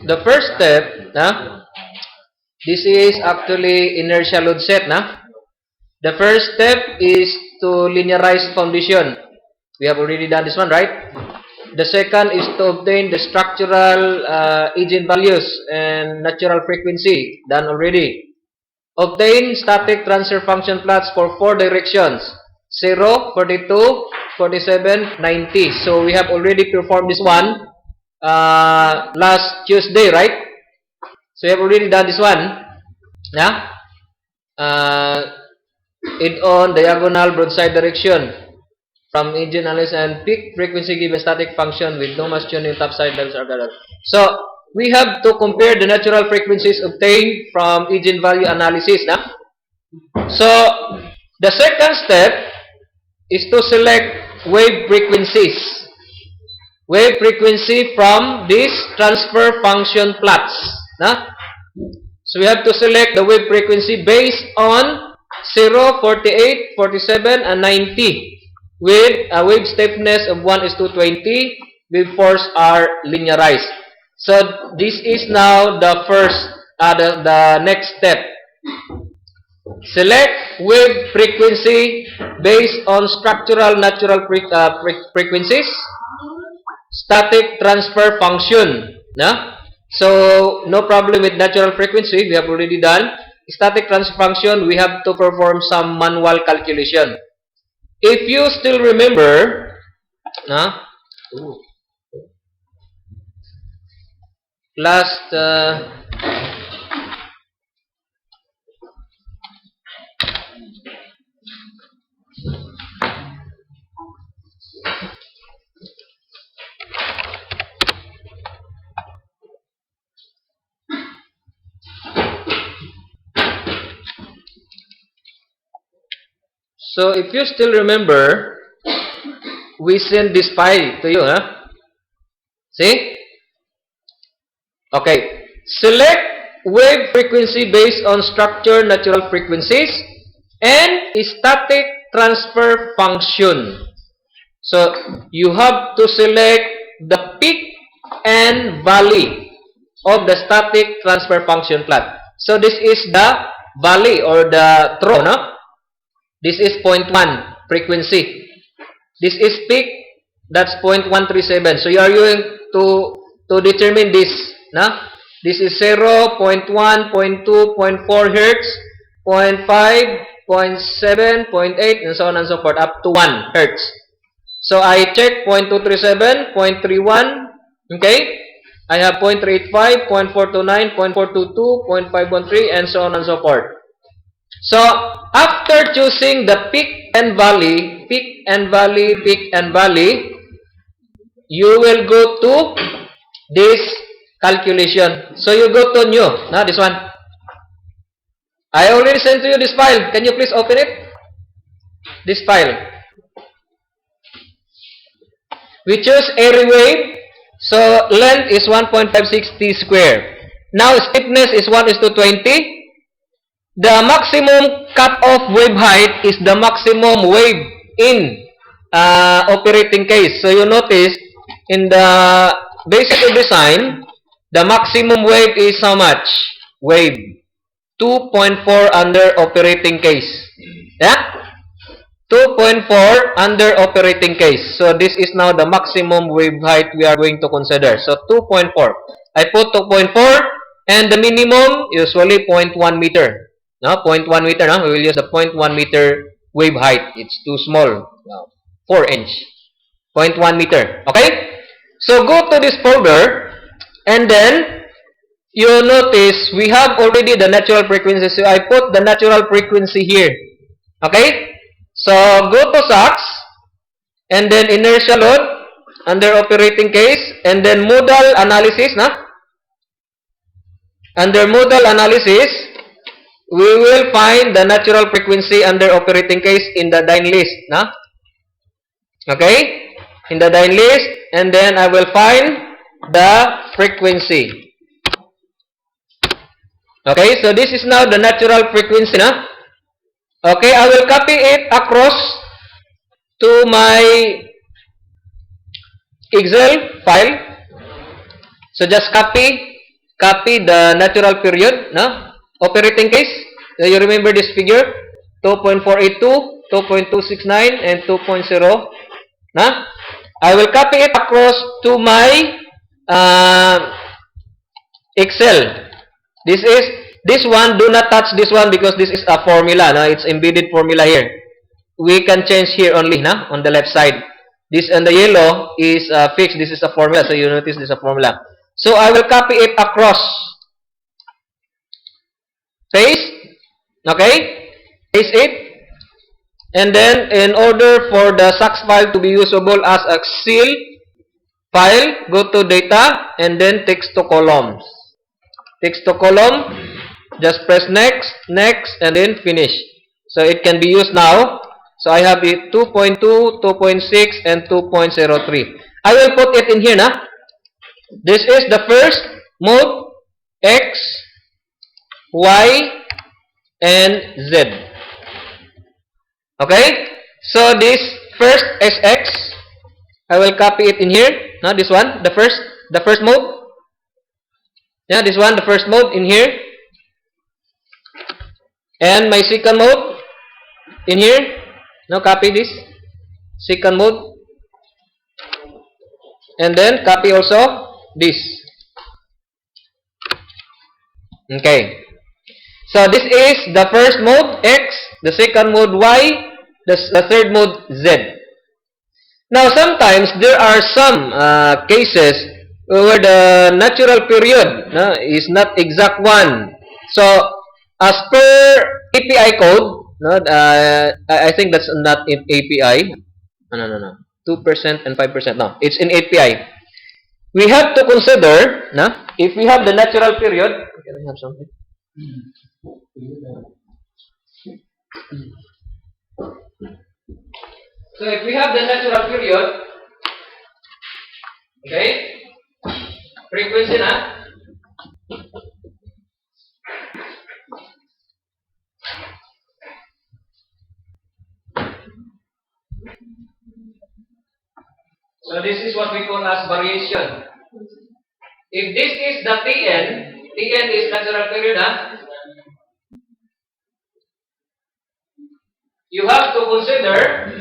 the first step, this is actually inertial load set, The first step is to linearize foundation. We have already done this one, right? The second is to obtain the structural eigenvalues and natural frequency. Done already. Obtain static transfer function plots for 4 directions. 0, 42, 47, 90. So we have already performed this one last Tuesday, right? So we have already done this one. It on diagonal broadside direction from engine analysis and peak frequency given static function with no mass tuning topside levels are gathered. So we have to compare the natural frequencies obtained from eigenvalue analysis. So the second step is to select wave frequencies. Wave frequency from these transfer function plots. So we have to select the wave frequency based on 0, 48, 47, and 90 with a wave stiffness of 1:20. Wave force are linearized. So this is now the first, the next step. Select wave frequency based on structural natural frequencies, static transfer function. So no problem with natural frequency. We have already done. Static transfer function, we have to perform some manual calculation. If you still remember, last so if you still remember, we sent this file to you, See? Okay. Select wave frequency based on structure natural frequencies and static transfer function. So you have to select the peak and valley of the static transfer function plot. So this is the valley or the throw, This is 0.1 frequency. This is peak. That's 0.137. So you are going to determine this. This is 0, 0.1, 0.2, 0.4 hertz, 0.5, 0.7, 0.8, and so on and so forth, up to 1 hertz. So I check 0.237, 0.31, okay? I have 0.385, 0.429, 0.422, 0.513, and so on and so forth. So, after choosing the peak and valley, you will go to this calculation. So, you go to new. This one. I already sent to you this file. Can you please open it? This file. We choose airy wave. So, length is 1.560 square. Now, stiffness is 1:20. The maximum cut-off wave height is the maximum wave in operating case. So you notice in the basic design, the maximum wave is how much? Wave 2.4 under operating case. 2.4 under operating case. So this is now the maximum wave height we are going to consider. So 2.4. I put 2.4 and the minimum usually 0.1 meter. 0.1 meter, we will use the 0.1 meter wave height. It's too small. 4 inch. 0.1 meter. Okay? So go to this folder and then you notice we have already the natural frequency. So I put the natural frequency here. Okay? So go to SACS and then inertial load under operating case and then modal analysis. Under modal analysis, we will find the natural frequency under operating case in the Dyn list. Okay? In the Dyn list, and then I will find the frequency. Okay? So this is now the natural frequency. Okay? I will copy it across to my Excel file. So just copy the natural period, no? Operating case. You remember this figure? 2.482, 2.269, and 2.0. No? I will copy it across to my Excel. This one, do not touch this one because this is a formula. No? It's embedded formula here. We can change here only, no? On the left side. This and the yellow is fixed. This is a formula. So you notice this is a formula. So I will copy it across. Paste. Okay? Paste it. And then in order for the SACS file to be usable as a Excel file, go to data and then text to columns. Text to column. Just press next, next, and then finish. So it can be used now. So I have it 2.2, 2.6, and 2.03. I will put it in here, na? This is the first mode, X, Y, and Z. Okay? So this first SX, I will copy it in here. No, this one, the first mode. Yeah, this one, the first mode in here. And my second mode in here. Now copy this second mode. And then copy also this. Okay. So this is the first mode X, the second mode Y, the third mode Z. Now sometimes there are some cases where the natural period is not exact one. So as per API code, I think that's not in API. No. 2% and 5%. No, it's in API. We have to consider, if we have the natural period. Can I have something? So if we have the natural period, okay, frequency na. So this is what we call as variation. If this is the Tn is natural period, you have to consider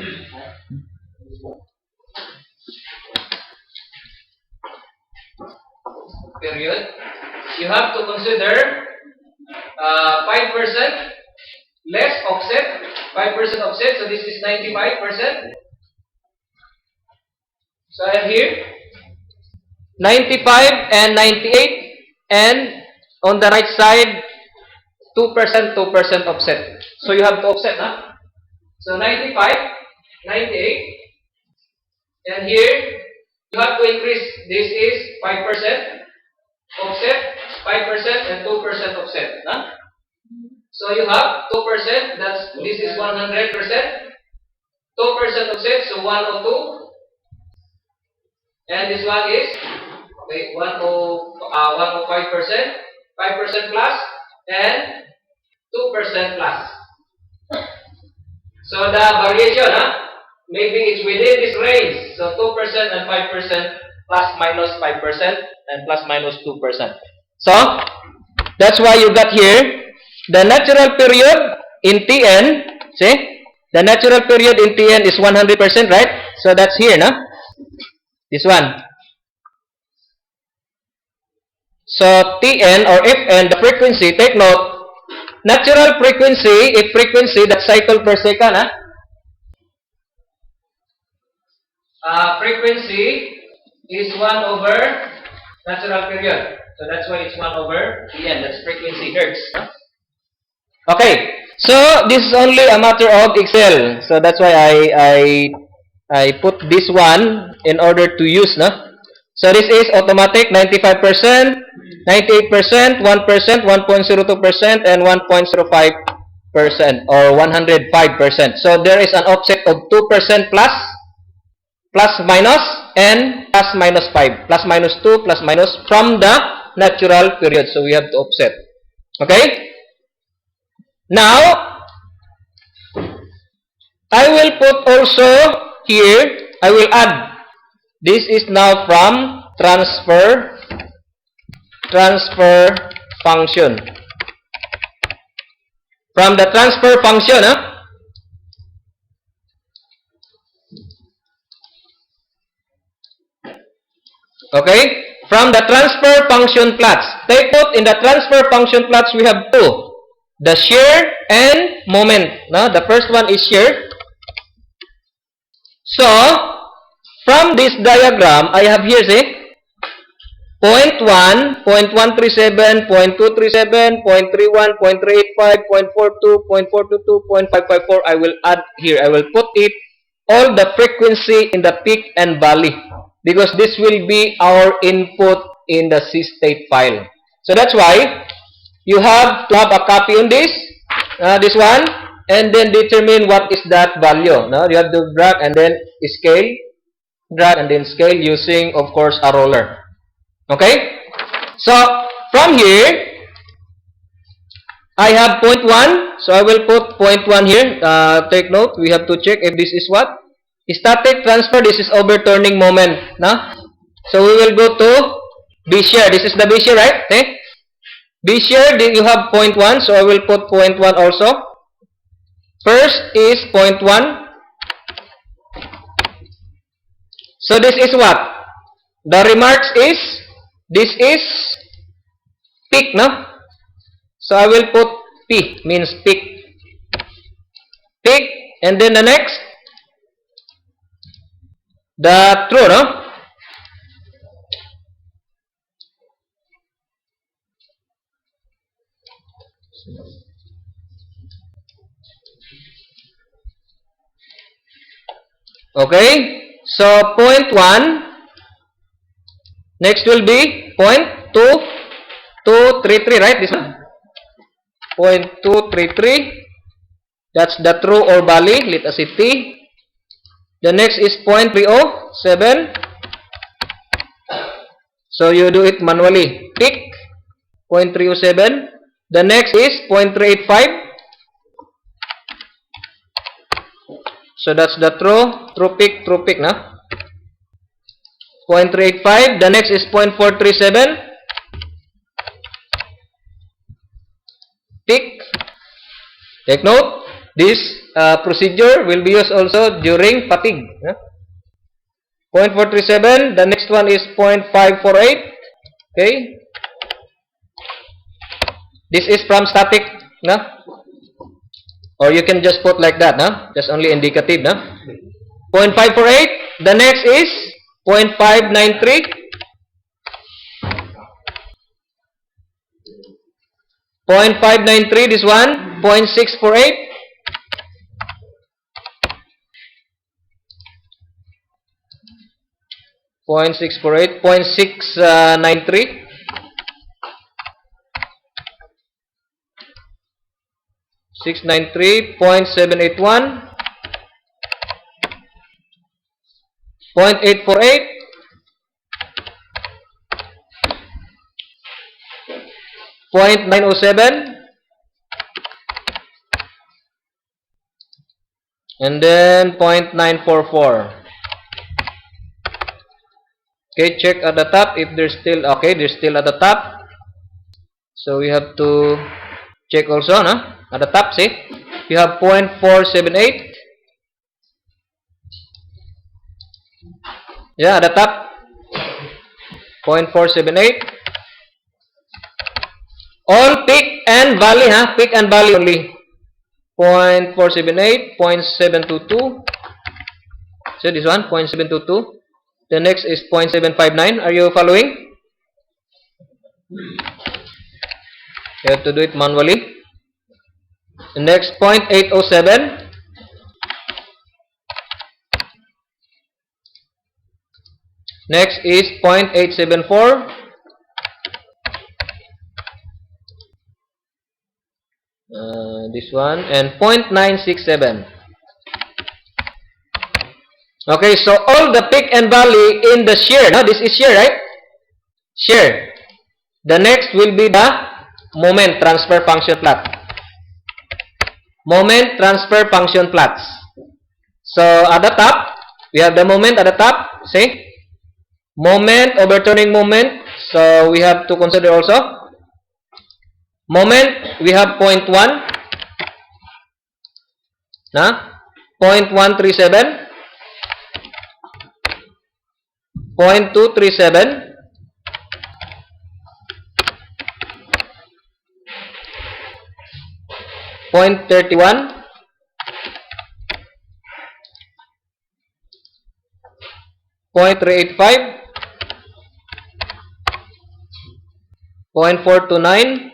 period. You have to consider 5% less offset, 5% offset. So this is 95%. So I have here 95 and 98, and on the right side 2% offset. So you have to offset, huh? So 95, 98, and here you have to increase. This is 5% offset, 5% and 2% offset. Huh? So you have 2%. This is 100%. 2% offset, so 102. And this one is 105%, 5% plus, and 2% plus. So the variation, maybe it's within this range. So 2% and 5% plus minus 5% and plus minus 2%. So that's why you got here the natural period in Tn. See, the natural period in Tn is 100%, right? So that's here, this one. So Tn or Fn, the frequency, take note, natural frequency, if frequency, that's cycle per second, frequency is 1 over natural period. So that's why it's 1 over Tn, that's frequency, hertz. Okay, so this is only a matter of Excel. So that's why I put this one in order to use, So this is automatic 95%, 98%, 1%, 1.02%, and 1.05% or 105%. So there is an offset of 2% plus minus, and plus minus 5, plus minus 2, plus minus from the natural period. So we have to offset. Okay? Now, I will put also here, I will add. This is now from transfer transfer function. From the transfer function, okay, from the transfer function plots. Take note, in the transfer function plots, we have two. The shear and moment. No? The first one is shear. So, from this diagram, I have here, say, 0.1, 0.137, 0.237, 0.31, 0.385, 0.42, 0.422, 0.554. I will add here. I will put it all the frequency in the peak and valley, because this will be our input in the C-state file. So that's why you have to have a copy on this one, and then determine what is that value. Now you have to drag and then scale, drag and then scale using, of course, a roller. Okay? So from here, I have 0.1, so I will put 0.1 here. Take note, we have to check if this is what? Static transfer, this is overturning moment. No? So we will go to B shear. This is the B shear, right? Okay? B shear, you have 0.1, so I will put 0.1 also. First is 0.1. So this is what? The remarks is, this is peak, no? So I will put P, means peak. Peak, and then the next, the true, no? Okay, so 0.1, next will be 0.2233, right? This one, 0.233, that's the true or valley, let us say T. The next is 0.307, so you do it manually, peak, 0.307. The next is 0.385, so that's the true peak, no? 0.385. The next is 0.437, peak. Take note, this procedure will be used also during fatigue. 0.437. The next one is 0.548. Okay. This is from static, no? Or you can just put like that, no? Just only indicative, no? 0.548. The next is 0.593. 0.593, this one. 0.648. 0.648. 0.693. 693, 0.781, 0.848, 0.907, and then 0.944. Okay, check at the top if there's still, okay, there's still at the top. So we have to check also, no? At the top, see, you have 0.478. Yeah, at the top, 0.478. All peak and valley, peak and valley only. 0.478, 0.722. So this one, 0.722. The next is 0.759. Are you following? You have to do it manually. The next, 0.807. Next is 0.874. This one, and 0.967. Okay, so all the peak and valley in the shear. Now this is shear, right? Shear. The next will be the moment transfer function plot. Moment transfer function plots. So at the top, we have the moment at the top. See? Moment, overturning moment, So we have to consider also. Moment, we have 0.1. Na? 0.137. 0.237. 0.31. 0.385. 0.429.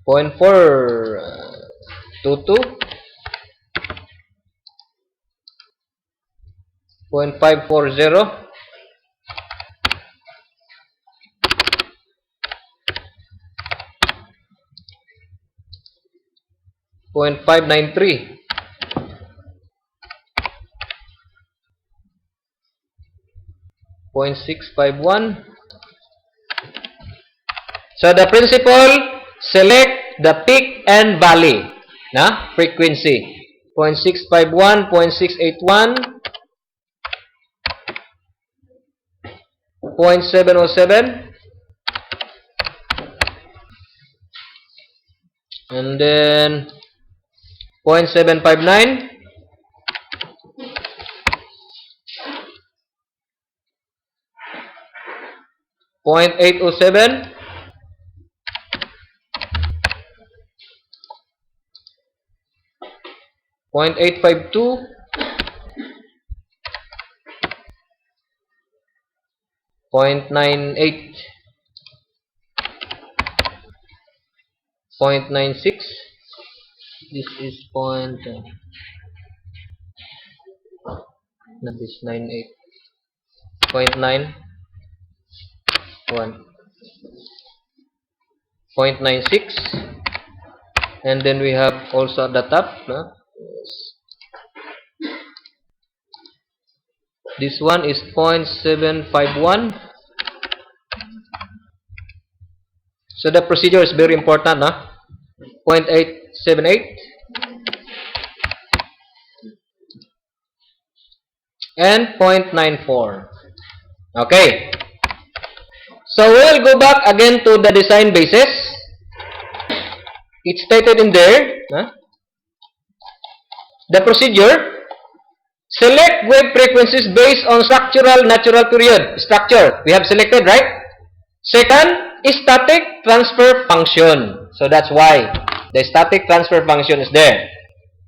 0.422. 0.540. 0.593. 0.651. So the principle, select the peak and valley na frequency. 0.651, 0.681, 0.707, and then 0.759, 0.807, 0.852, 0.98, 0.96. This is not this 98. 0.91, 0.96, and then we have also at the top. No? Yes. This one is 0.751. So the procedure is very important. No? 0.878 and 0.94. Okay. So we'll go back again to the design basis. It's stated in there. Huh? The procedure. Select wave frequencies based on structural natural period. Structure. We have selected, right? Second, static transfer function. So that's why the static transfer function is there.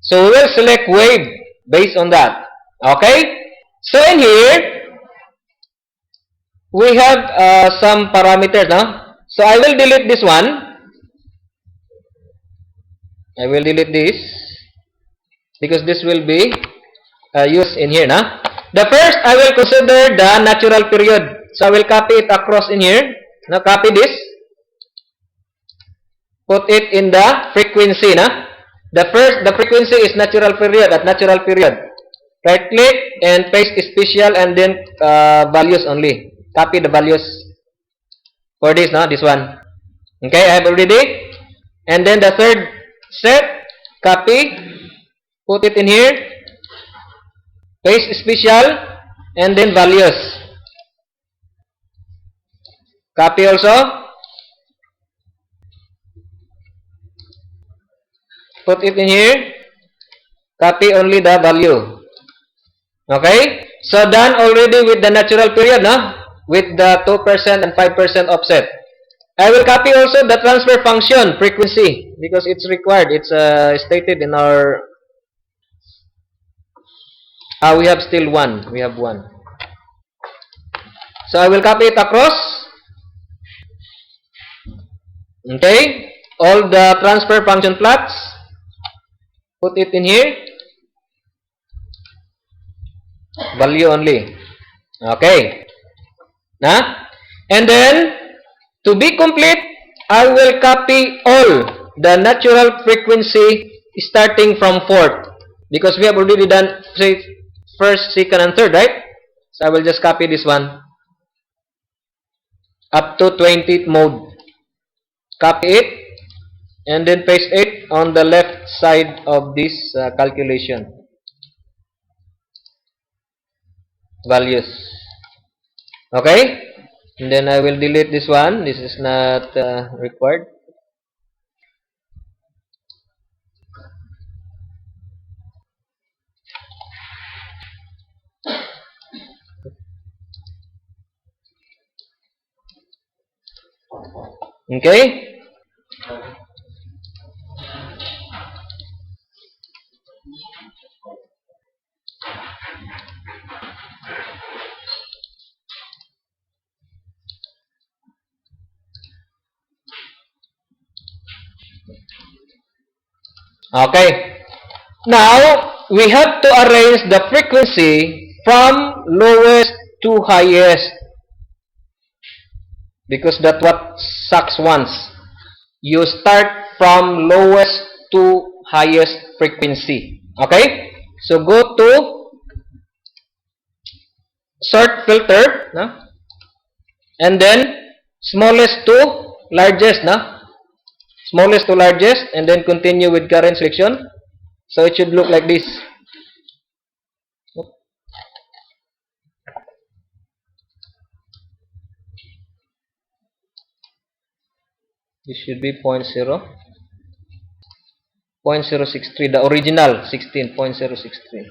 So we will select wave based on that. Okay? So in here, we have some parameters. No? So I will delete this one. I will delete this because this will be used in here. No? The first, I will consider the natural period. So I will copy it across in here. Now copy this. Put it in the frequency. No? The frequency is natural period at natural period. Right click and paste special and then values only. Copy the values for this. No? This one. Okay, I have already. And then the third set, copy, put it in here, paste special, and then values. Copy also, put it in here, copy only the value. Okay, so done already with the natural period, no? With the 2% and 5% offset. I will copy also the transfer function frequency because it's required. It's stated in our. We have still one. We have one. So I will copy it across. Okay. All the transfer function plots. Put it in here. Value only. Okay. Nah? And then, to be complete, I will copy all the natural frequency starting from 4th. Because we have already done first, second, and third, right? So I will just copy this one. Up to 20th mode. Copy it. And then paste it on the left side of this calculation. values. Okay? And then I will delete this one. This is not required. Okay? Okay. Now, we have to arrange the frequency from lowest to highest. Because that's what SAX wants. You start from lowest to highest frequency. Okay? So, go to sort filter. No? And then, smallest to largest. No? Smallest to largest, and then continue with current selection. So it should look like this. This should be 0.063, the original 16.063.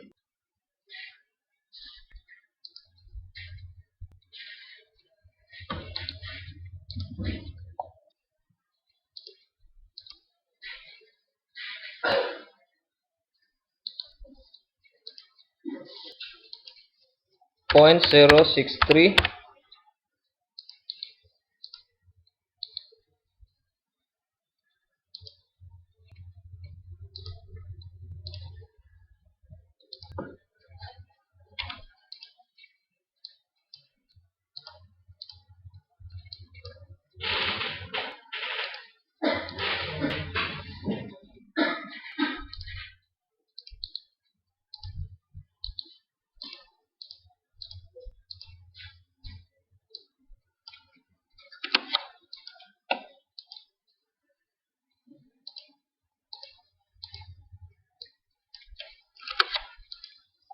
.063.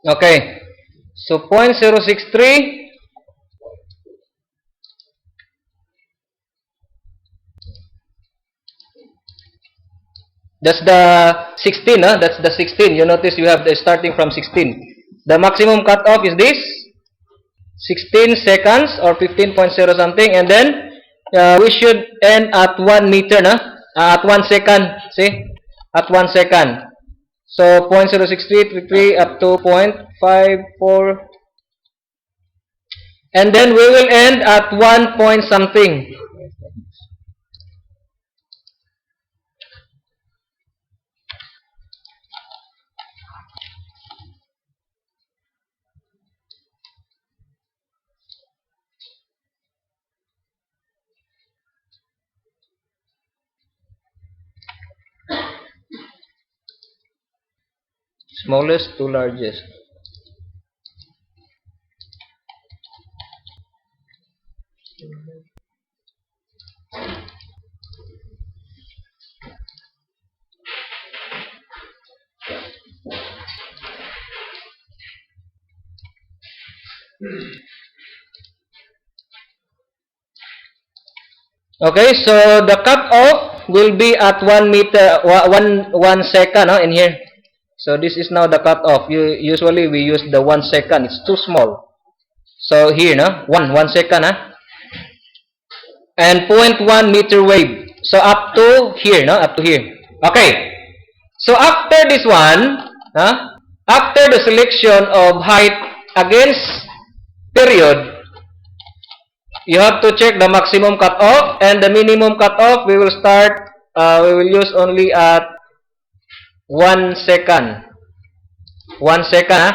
Okay. So 0.063. That's the 16, huh? That's the 16. You notice you have the starting from 16. The maximum cutoff is this 16 seconds or 15.0 something, and then we should end at 1 meter, no? At 1 second. See? At 1 second. So 0.063 up to 0.54, and then we will end at 1 point something. Smallest to largest. Okay, so the cutoff will be at 1 meter, 1 second, no, in here. So this is now the cutoff. Usually we use the 1 second. It's too small. So here, no, 1 second, huh? And 0.1 meter wave. So up to here, no, up to here. Okay. So after this one, huh, after the selection of height against period, you have to check the maximum cutoff and the minimum cutoff. We will start. We will use only at 1 second. 1 second. Huh?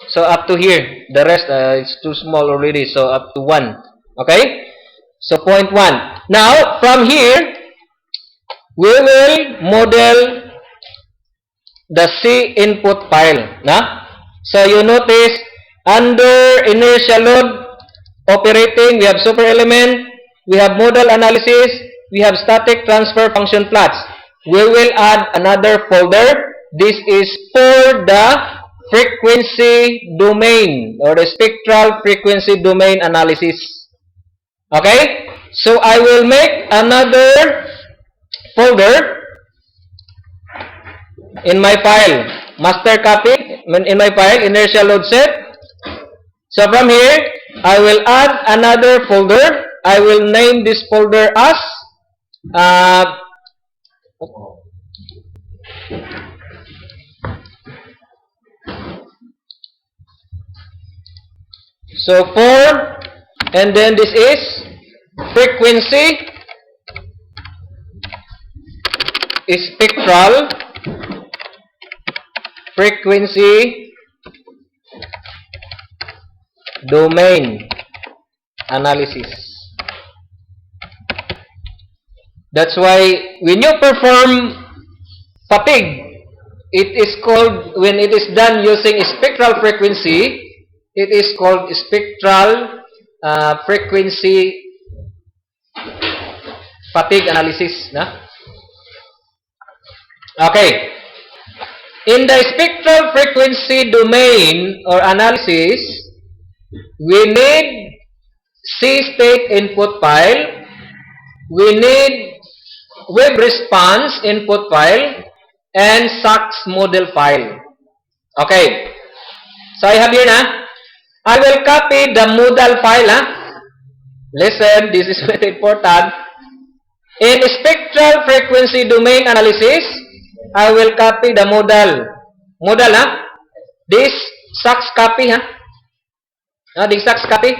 So up to here. The rest is too small already. So up to 1. Okay. So 0.1. Now from here, we will model the C input file. Nah? So you notice under inertia load operating, we have super element, we have modal analysis, we have static transfer function plots. We will add another folder. This is for the frequency domain or the spectral frequency domain analysis. Okay? So I will make another folder in my file. Master copy in my file, inertial load set. So from here, I will add another folder. I will name this folder as so 4, and then this is frequency spectral frequency domain analysis. That's why when you perform fatigue, it is called, when it is done using spectral frequency, it is called spectral frequency fatigue analysis. Na? Okay. In the spectral frequency domain or analysis, we need C-state input file, we need wave response input file, and SACS model file. Okay. So I have here na. I will copy the model file. Listen, this is very important. In spectral frequency domain analysis, I will copy the model. Model, this SACS copy, this SACS copy.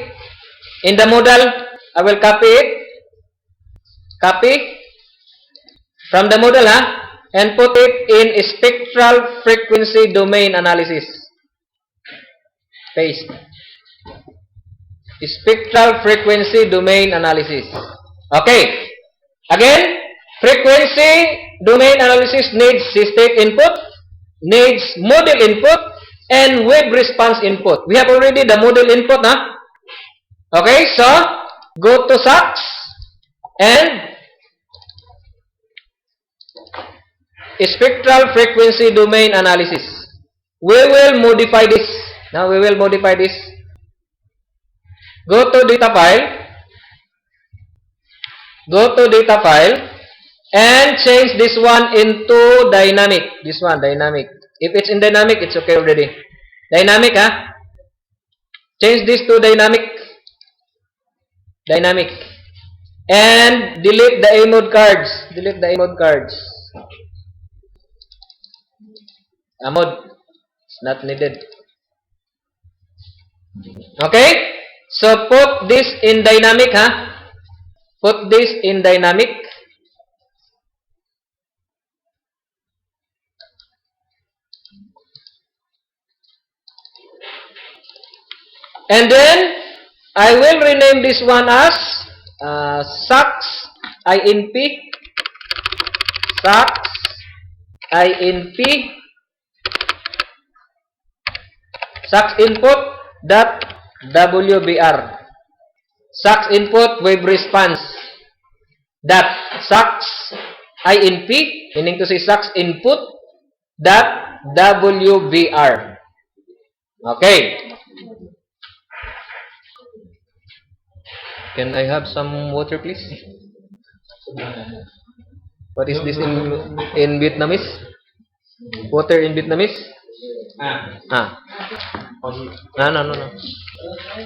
In the model, I will copy it. Copy from the model, and put it in spectral frequency domain analysis. Paste. Spectral frequency domain analysis. Okay. Again, frequency domain analysis needs state input, needs model input, and wave response input. We have already the model input, Okay, so go to SACS and spectral frequency domain analysis. We will modify this. Now we will modify this. Go to data file. Go to data file and change this one into dynamic. This one, dynamic. If it's in dynamic, it's okay already. Dynamic, Change this to dynamic. Dynamic. And delete the A-mode cards. Delete the A-mode cards. A-mode. It's not needed. Okay? So put this in dynamic, Put this in dynamic. And then I will rename this one as SACS INP. SACS INP. SACS input dot WBR. SACS input wave response dot SACS INP, meaning to say SACS input dot WBR. Okay. Can I have some water, please? What is this in Vietnamese? Water in Vietnamese? No.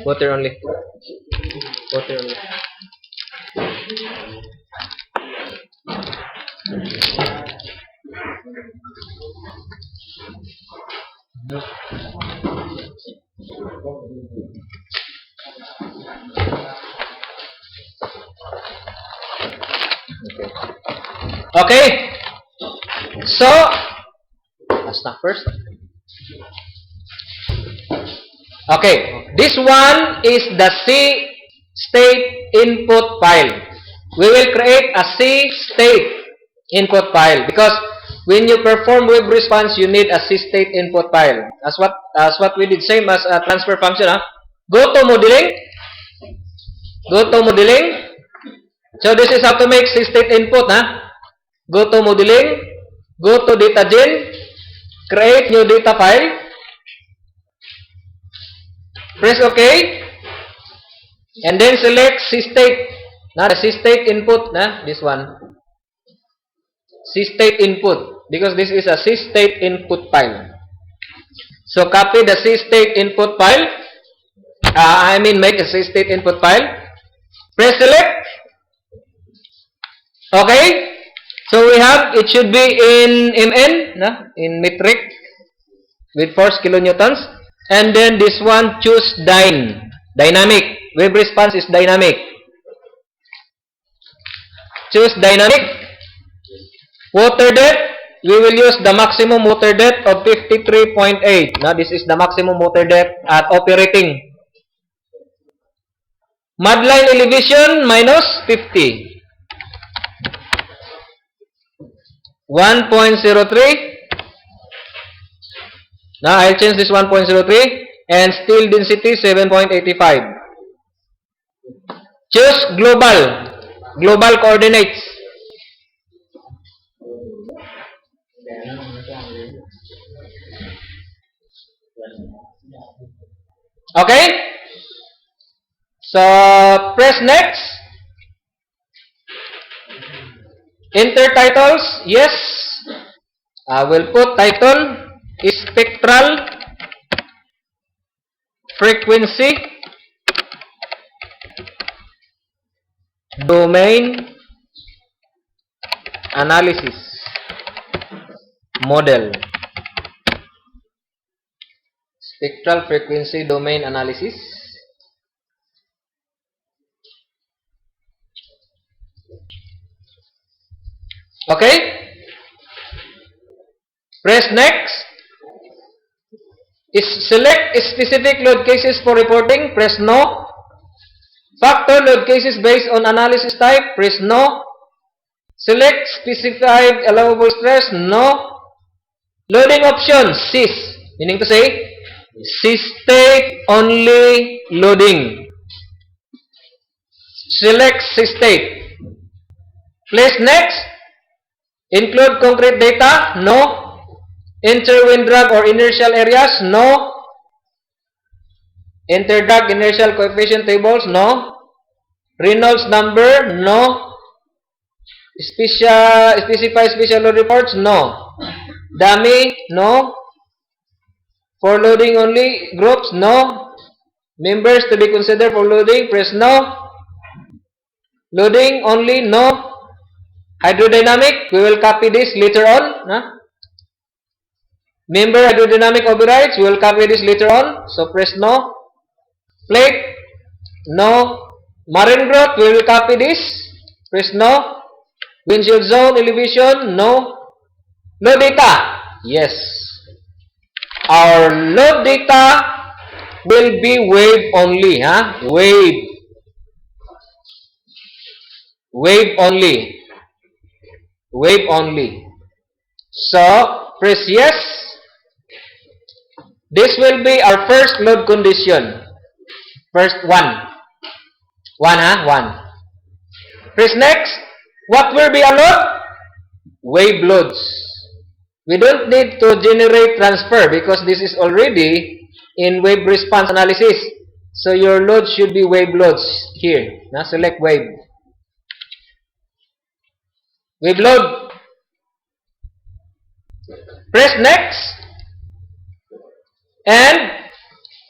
Water only. Water only. Okay. So, let's start first. Okay. This one is the C state input file. We will create a C state input file because when you perform wave response, you need a C state input file. As what we did, same as a transfer function. Go to modeling. Go to modeling. So this is how to make C state input. Go to modeling. Go to data gen. Create new data file. Press OK. And then select C-state. Now, the C-state input, this one. C-state input. Because this is a C-state input file. So, copy the C-state input file. Make a C-state input file. Press select. Okay. So, we have, it should be in MN, in metric, with force kilonewtons. And then this one, choose dynamic. Wave response is dynamic. Choose dynamic. Water depth, we will use the maximum water depth of 53.8. Now, this is the maximum water depth at operating. Mudline elevation, minus 50. 1.03. Now, I'll change this 1.03. And steel density, 7.85. Choose global coordinates. Okay? So, press next. Enter titles. Yes. I will put title spectral frequency domain analysis model. Spectral frequency domain analysis. Okay. Press next. Select specific load cases for reporting. Press no. Factor load cases based on analysis type. Press no. Select specified allowable stress. No. Loading options. Cease. Meaning to say, C-state only loading. Select C-state. Place next. Include concrete data. No. Enter wind drag or inertial areas. No. Enter drag inertial coefficient tables. No. Reynolds number. No. Specify special load reports. No. Dummy. No. For loading only groups. No. Members to be considered for loading. Press no. Loading only. No. Hydrodynamic. We will copy this later on. Member hydrodynamic overrides. We will copy this later on. So press no. Plate. No. Marine growth. We will copy this. Press no. Windshield zone elevation. No. Load data. Yes. Our load data will be wave only. Wave. Wave only. Wave only. So, press yes. This will be our first load condition. First one. One. Press next. What will be our load? Wave loads. We don't need to generate transfer because this is already in wave response analysis. So your load should be wave loads here. Now select wave. Wave load. Press next. And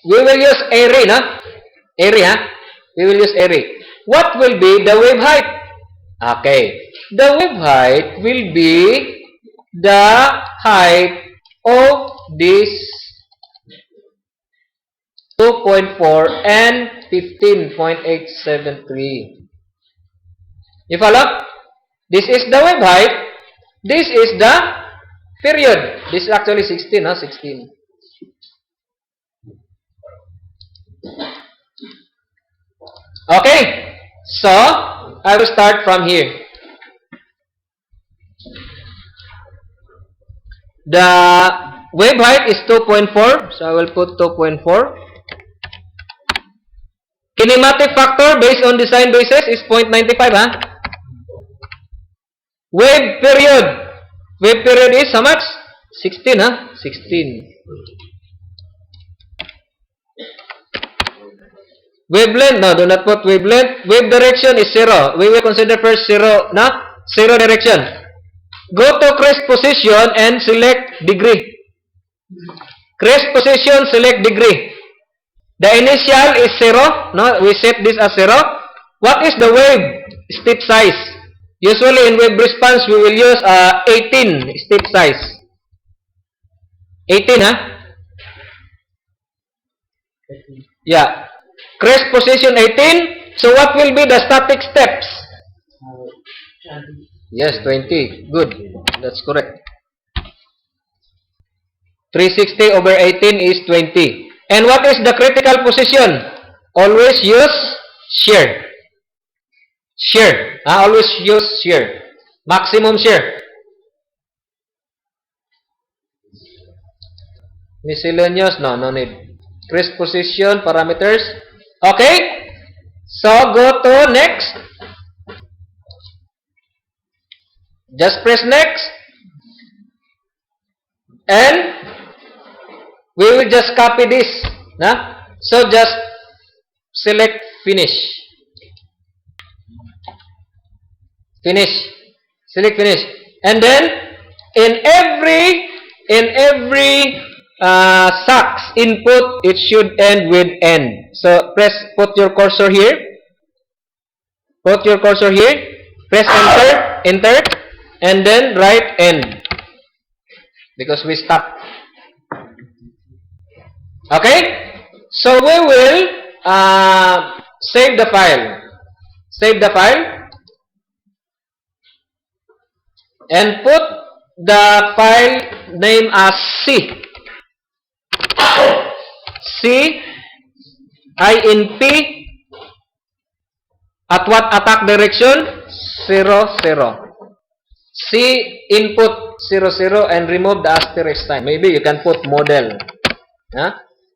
we will use array, We will use array. What will be the wave height? Okay. The wave height will be the height of this 2.4 and 15.873. You follow? This is the wave height. This is the period. This is actually 16, 16. Okay. So, I will start from here. The wave height is 2.4. So, I will put 2.4. Kinematic factor based on design basis is 0.95, Wave period. Wave period is how much? 16, 16. Wavelength, no, do not put wavelength. Wave direction is 0. We will consider first 0, na? 0 direction. Go to crest position and select degree. Crest position, select degree. The initial is 0, no? We set this as 0. What is the wave step size? Usually in wave response, we will use 18 step size. 18, huh? Yeah. Crest position 18. So what will be the static steps? Yes, 20. Good. That's correct. 360 over 18 is 20. And what is the critical position? Always use shear. Shear. Always use shear. Maximum shear. Miscellaneous? No, no need. Crest position, parameters. Okay? So, go to next. Just press next. And we will just copy this. Nah? So, just select finish. Finish. Select finish. And then, in every Sax input, it should end with N. So, put your cursor here. Put your cursor here. Press enter, and then write N. Because we stop. Okay? So, we will save the file. Save the file. And put the file name as C. C, INP, at what attack direction? 0, 0. C, input 0, 0, and remove the asterisk sign. Maybe you can put model.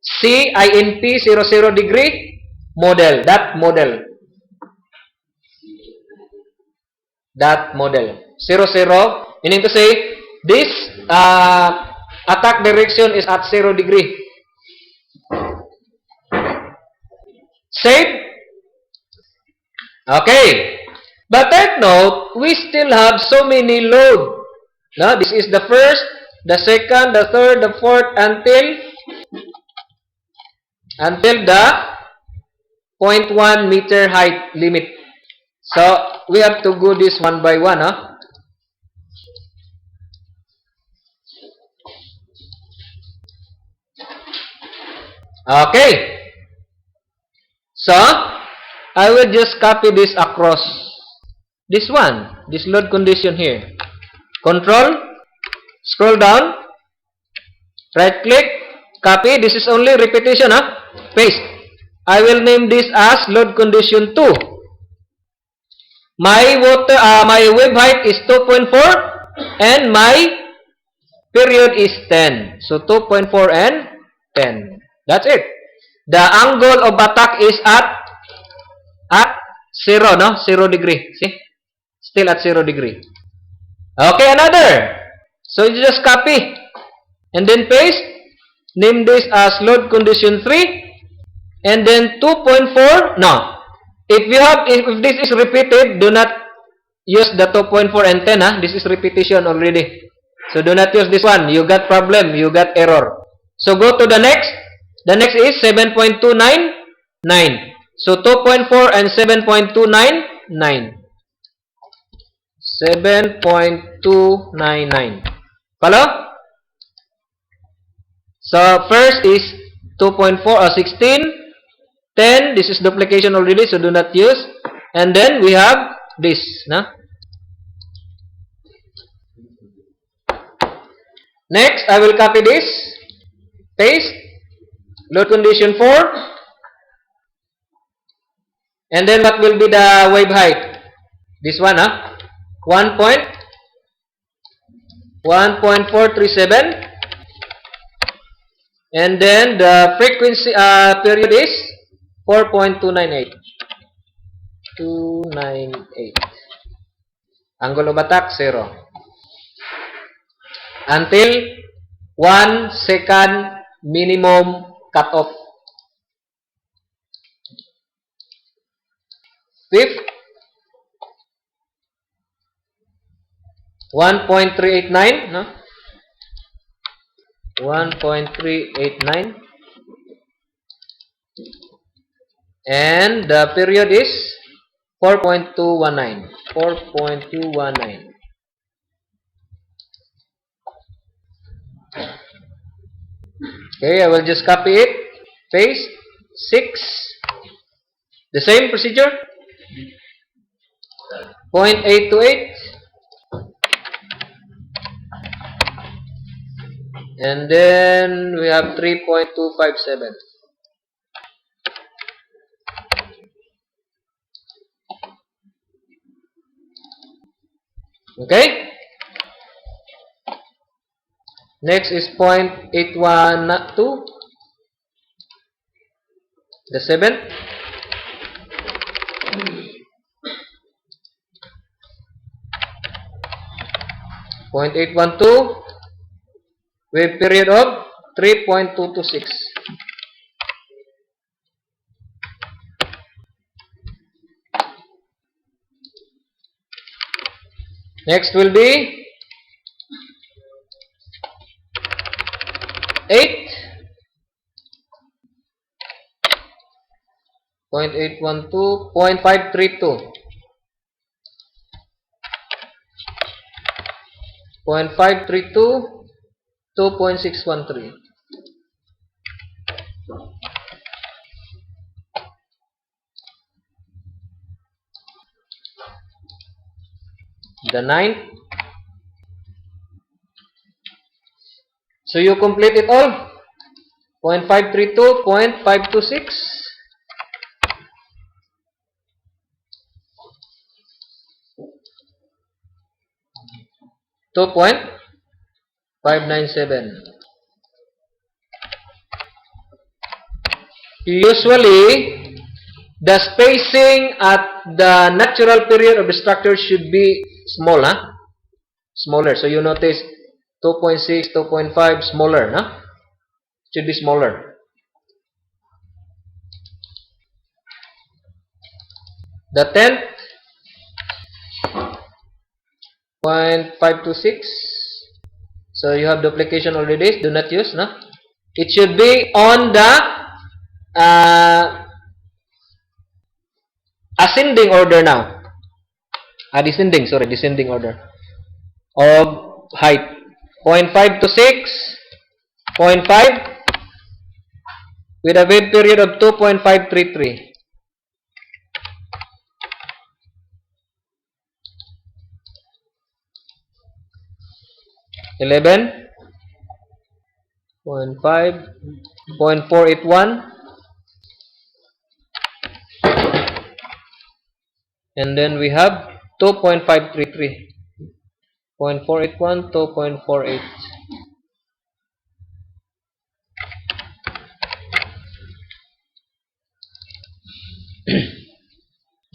C, INP, 0, 0 degree, model. That model. That model. 0, 0, meaning to say, this attack direction is at 0 degree. Save. Okay. But take note, we still have so many load. Now, this is the first, the second, the third, the fourth, until the 0.1 meter height limit. So, we have to go this one by one. Okay. So, I will just copy this across this one, this load condition here. Control, scroll down, right click, copy. This is only repetition, paste. I will name this as load condition 2. My wave height is 2.4 and my period is 10. So 2.4 and 10. That's it. The angle of attack is at 0, no? 0 degree. See? Still at 0 degree. Okay, another. So you just copy and then paste. Name this as load condition 3 and then 2.4. No. If this is repeated, do not use the 2.4 and 10. This is repetition already. So do not use this one. You got problem. You got error. So go to the next. The next is 7.299. So 2.4 and 7.299. 7.299. Follow? So first is 2.4 or 16. 10. This is duplication already, so do not use. And then we have this. Next, I will copy this. Paste. Load condition 4. And then what will be the wave height? This one, 1.437. And then the frequency period is 4.298. 298. Angle of attack 0. Until 1 second minimum cutoff. Fifth, 1.389, no? 1.389. And the period is 4.219. 4.219. Okay, I will just copy it. Paste. 6. The same procedure. 0.828. And then we have 3.257. Okay? Next is 0.812. The 7th. 0.812 with period of 3.226. Next will be 8. 0.812, 0.532. 0.532, 2.613. The 9th. So you complete it all. 0.532, 0.526. 2.597. Usually, the spacing at the natural period of the structure should be small, huh? Smaller. So you notice 2.6, 2.5, smaller, huh? Should be smaller. The 10th, 0.526. So you have duplication already. Do not use, no? It should be on the ascending order now. Descending order of height. 0.526, 0.5 with a wave period of 2.533. $11, 0.5, 0.481, and then we have 2.533, 0.481, 2.48.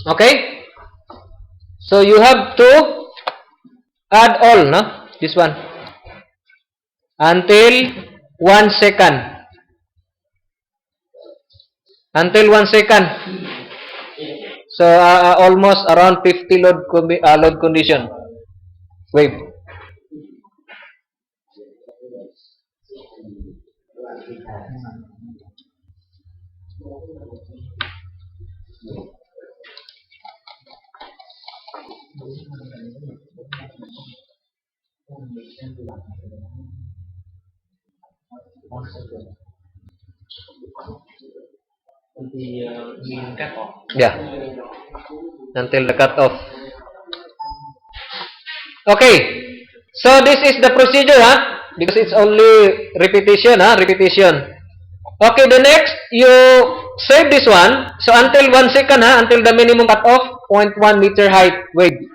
Okay, so you have to add all, no? This one until 1 second. Until 1 second. So almost around 50 load condition wave. Yeah, until the cut off. Okay, so this is the procedure, huh? Because it's only repetition, huh? Repetition. Okay, the next, you save this one. So until 1 second, huh? Until the minimum cut off, 0.1 meter height wave.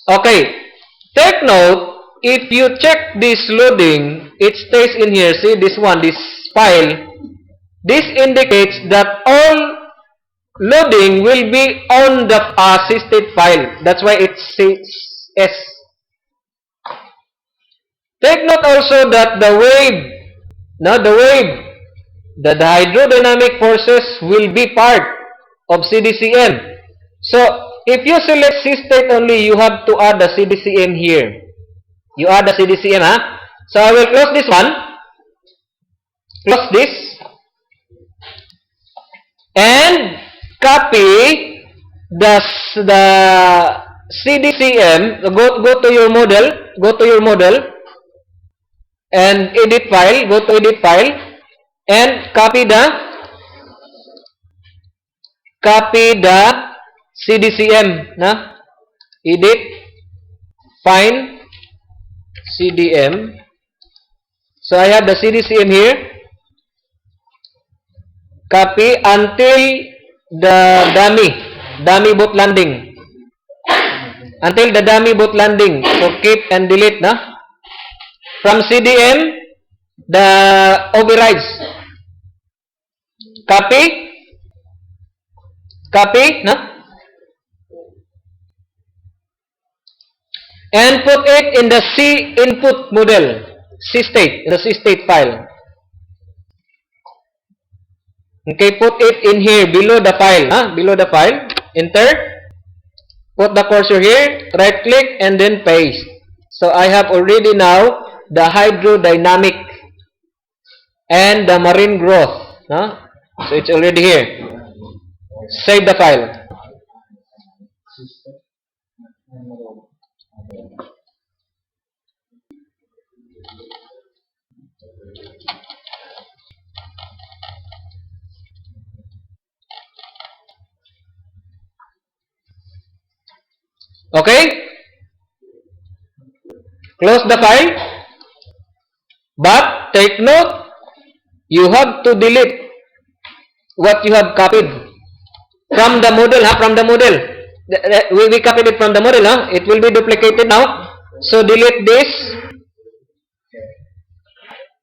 Okay, take note, if you check this loading, it stays in here. See this one, this file. This indicates that all loading will be on the assisted file. That's why it says S. Take note also that the hydrodynamic forces will be part of CDCM. So, if you select C state only, you have to add the CDCM here. You add the CDCM, huh? So, I will close this one. Close this. And copy the CDCM. Go to your model. Go to your model. And edit file. Go to edit file. And copy the CDCM, na? Edit, find CDM. So I have the CDCM here. Copy until the dummy boot landing. Until the dummy boot landing. So keep and delete, na? From CDM, the overrides. Copy, na? And put it in the C input model, C state, the C state file. Okay, put it in here below the file, huh? Below the file. Enter. Put the cursor here, right click, and then paste. So I have already now the hydrodynamic and the marine growth, huh? So it's already here. Save the file. Okay? Close the file. But take note, you have to delete what you have copied from the model, huh? From the model. We copied it from the model, huh? It will be duplicated now. So delete this.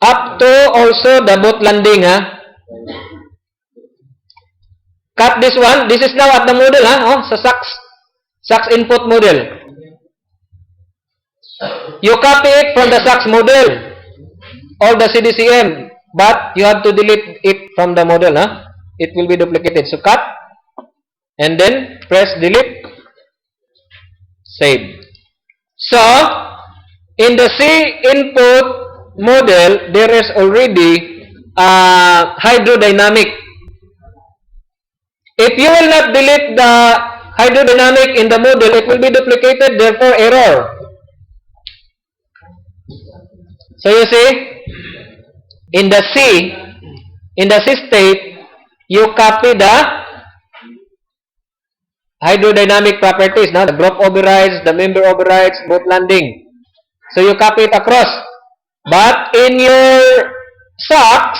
Up to also the boat landing, huh? Cut this one. This is now at the model, huh? Oh, sa SACS input model. You copy it from the SACS model or the CDCM, but you have to delete it from the model, huh? It will be duplicated. So cut and then press delete. Save. So in the C input model, there is already hydrodynamic. If you will not delete the hydrodynamic in the model, it will be duplicated, therefore error. So you see, in the C state, you copy the hydrodynamic properties, now the group overrides, the member overrides, boat landing. So you copy it across. But in your SACS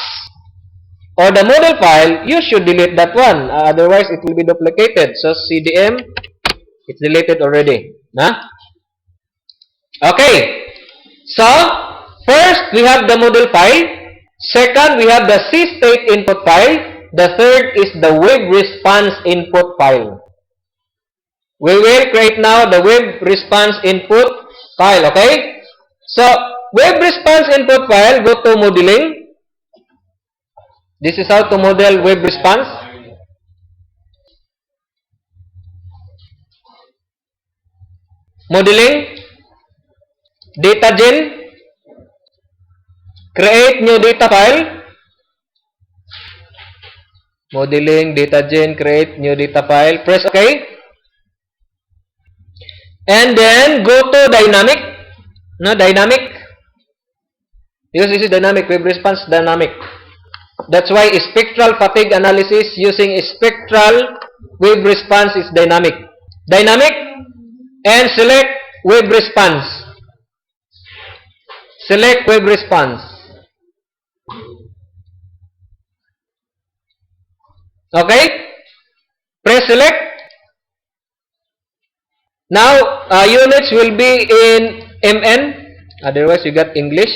or the model file, you should delete that one. Otherwise, it will be duplicated. So CDM, it's deleted already. Huh? Okay. So, first, we have the model file. Second, we have the C state input file. The third is the wave response input file. We will create now the wave response input file. Okay? So, wave response input file, go to modeling. This is how to model wave response. Modeling. Data gen. Create new data file. Modeling, data gen, create new data file. Press OK. And then go to dynamic. No, dynamic. Because this is dynamic, wave response dynamic. That's why spectral fatigue analysis using spectral wave response is dynamic. Dynamic and select wave response. Select wave response. Okay? Press select. Now, units will be in MN. Otherwise, you got English.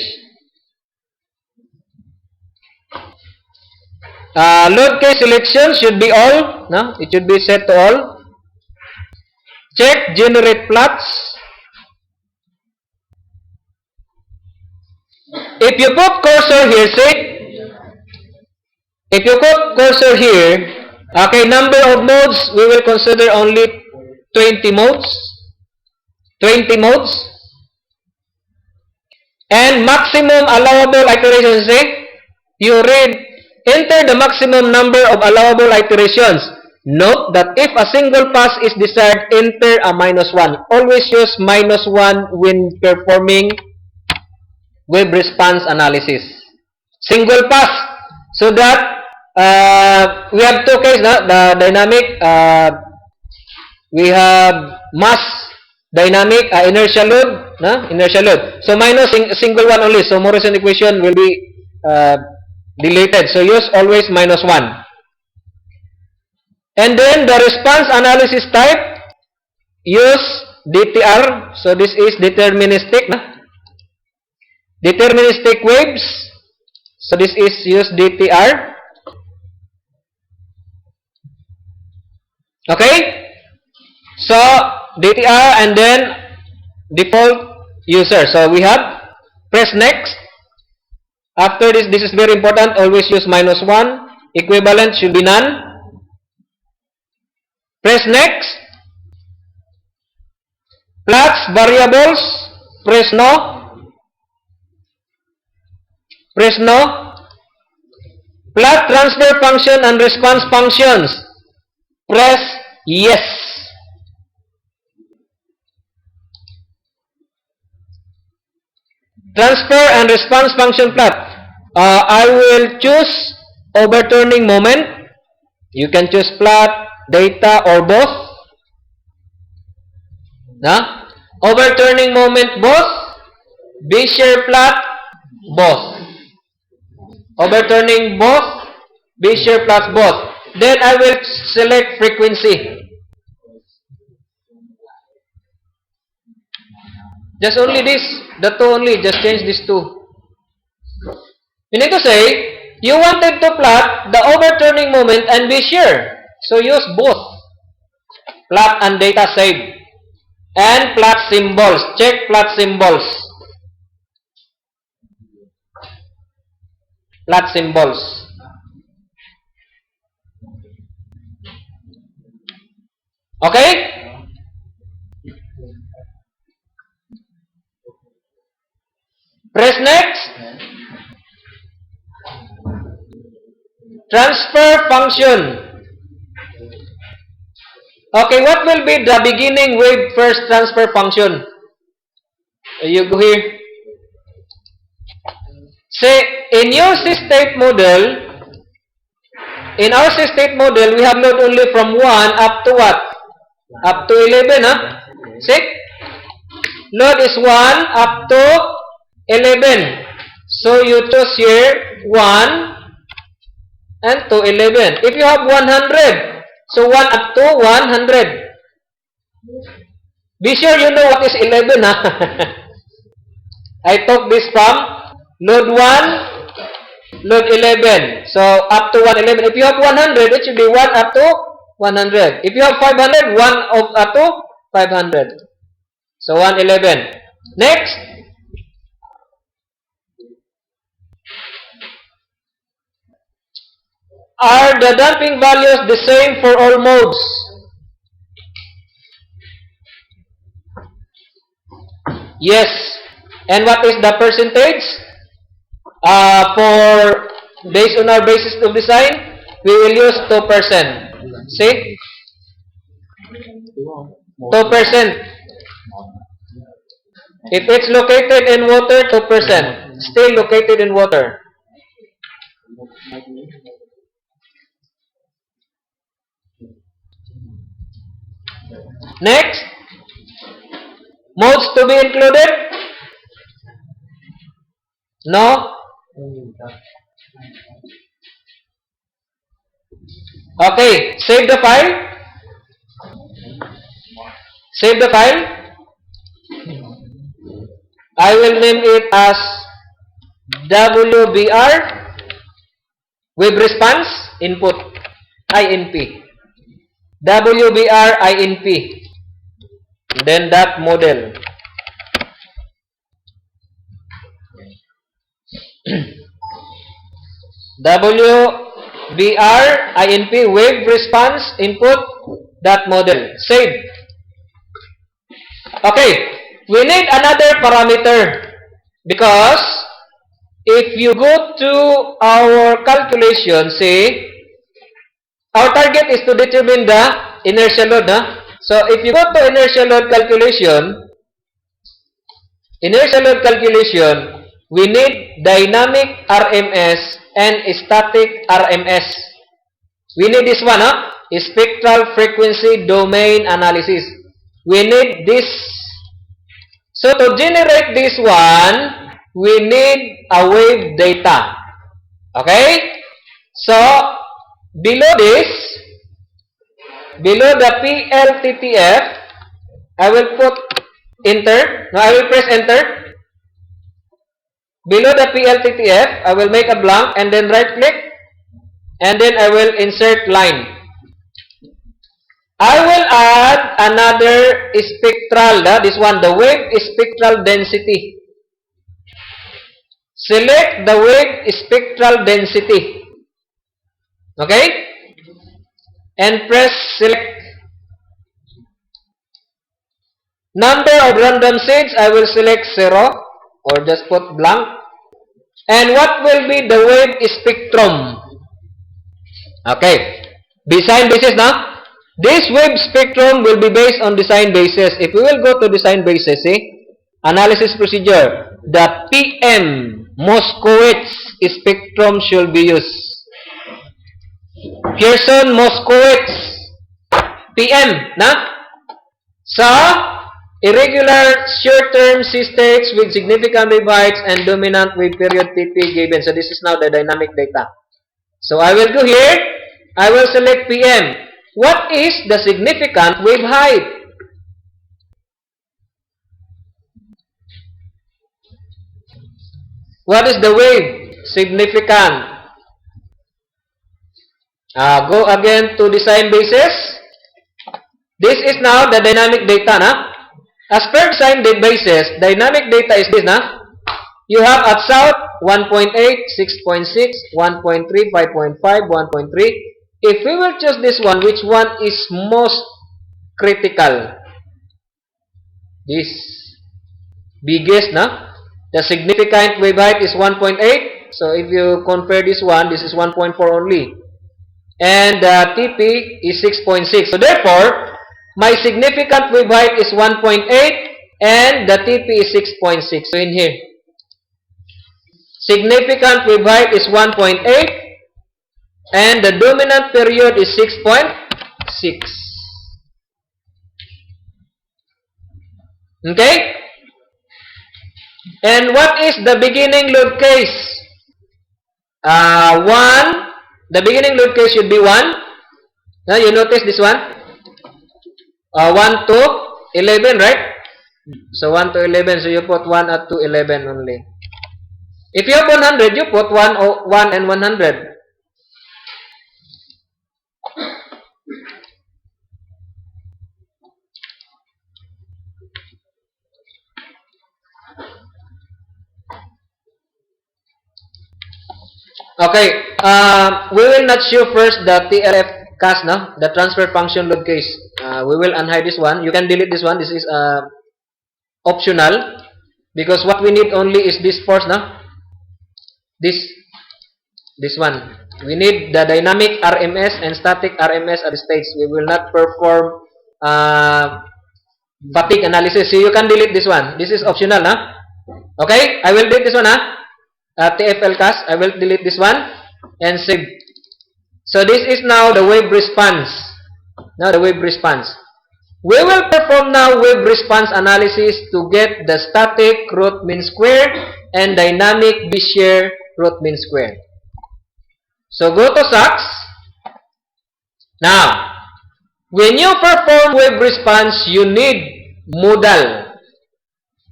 Load case selection should be all. No? It should be set to all. Check generate plots. If you put cursor here, say, if you put cursor here, Okay, number of modes, we will consider only 20 modes. 20 modes. And maximum allowable iterations, you read, enter the maximum number of allowable iterations. Note that if a single pass is desired, enter a -1. Always use -1 when performing web response analysis. Single pass. So that we have two cases, the dynamic, we have mass dynamic, inertial load, inertial load. So minus single one only. So Morrison equation will be deleted. So use always -1. And then the response analysis type, use DTR. So this is deterministic. Deterministic waves. So this is use DTR. Okay? So DTR and then default user. So we have press next. After this is very important. Always use -1. Equivalent should be none. Press next. Plots variables. Press no. Press no. Plot transfer function and response functions. Press yes. Transfer and response function plot. I will choose overturning moment. You can choose plot, data, or both. Overturning moment both. Bezier plot both. Overturning both. Bezier plot both. Then I will select frequency. Just only this. The two only. Just change these two. You need to say, you wanted to plot the overturning moment and Bezier. So use both. Plot and data save. And plot symbols. Check plot symbols. Plot symbols. Okay? Press next. Transfer function. Okay, what will be the beginning wave first transfer function? You go here. Say, in your state model, in our state model, we have load only from 1 up to what? Up to 11, See? Load is 1 up to 11. So you choose here 1 and to 11. If you have 100, so 1 up to 100. Be sure you know what is 11, I took this from load 1, load 11. So up to 111. If you have 100, it should be 1 up to 100. If you have 500, 1 up to 500. So 111. Next. Are the damping values the same for all modes? Yes. And what is the percentage? For based on our basis of design, we will use 2%. See? 2%. If it's located in water, 2%. Still located in water. Next, modes to be included? No? Okay, save the file. Save the file. I will name it as WBR Web Response Input INP. WBR INP. Then that model. BRINP, wave response input dot model. Save. Okay, we need another parameter because if you go to our calculation, say, our target is to determine the inertial load. So if you go to inertial load calculation, we need dynamic RMS and static RMS. We need this one, spectral frequency domain analysis. We need this. So to generate this one, we need a wave data. Okay? So below the PLTTF, I will put enter. No, I will press enter. Below the PLTTF, I will make a blank and then right click and then I will insert line. I will add another spectral, this one, the wave spectral density. Select the wave spectral density. Okay? And press select. Number of random seeds, I will select 0 or just put blank. And what will be the wave spectrum? Okay. Design basis now. This wave spectrum will be based on design basis. If we will go to design basis, analysis procedure, the PM Moskowitz spectrum should be used. Pearson Moskowitz PM, So, irregular short-term systates with significant wave heights and dominant wave period TP given. So, this is now the dynamic data. So, I will go here. I will select PM. What is the significant wave height? What is the wave significant? Go again to design basis. This is now the dynamic data. As per design basis, dynamic data is this. You have at south 1.8, 6.6, 1.3, 5.5, 1.3. If we will choose this one, which one is most critical? This biggest, the significant wave height is 1.8. So if you compare this one, this is 1.4 only. And the TP is 6.6. So therefore, my significant wave height is 1.8 and the TP is 6.6. So in here, significant wave height is 1.8 and the dominant period is 6.6. Okay? And what is the beginning load case? 1. The beginning load case should be 1. Now you notice this one. 1 to 11, right? So 1 to 11. So you put 1 up to 11 only. If you have 100, you put 1 and 100. Okay, we will not show first the TLF cast, the transfer function load case. We will unhide this one. You can delete this one. This is optional because what we need only is this force, this one. We need the dynamic RMS and static RMS at the stage. We will not perform fatigue analysis. So you can delete this one. This is optional, Okay, I will delete this one, TFL cast, I will delete this one and save. So this is now the wave response. Now the wave response. We will perform now wave response analysis to get the static root mean square and dynamic Bezier root mean square. So go to SACS. Now, when you perform wave response, you need modal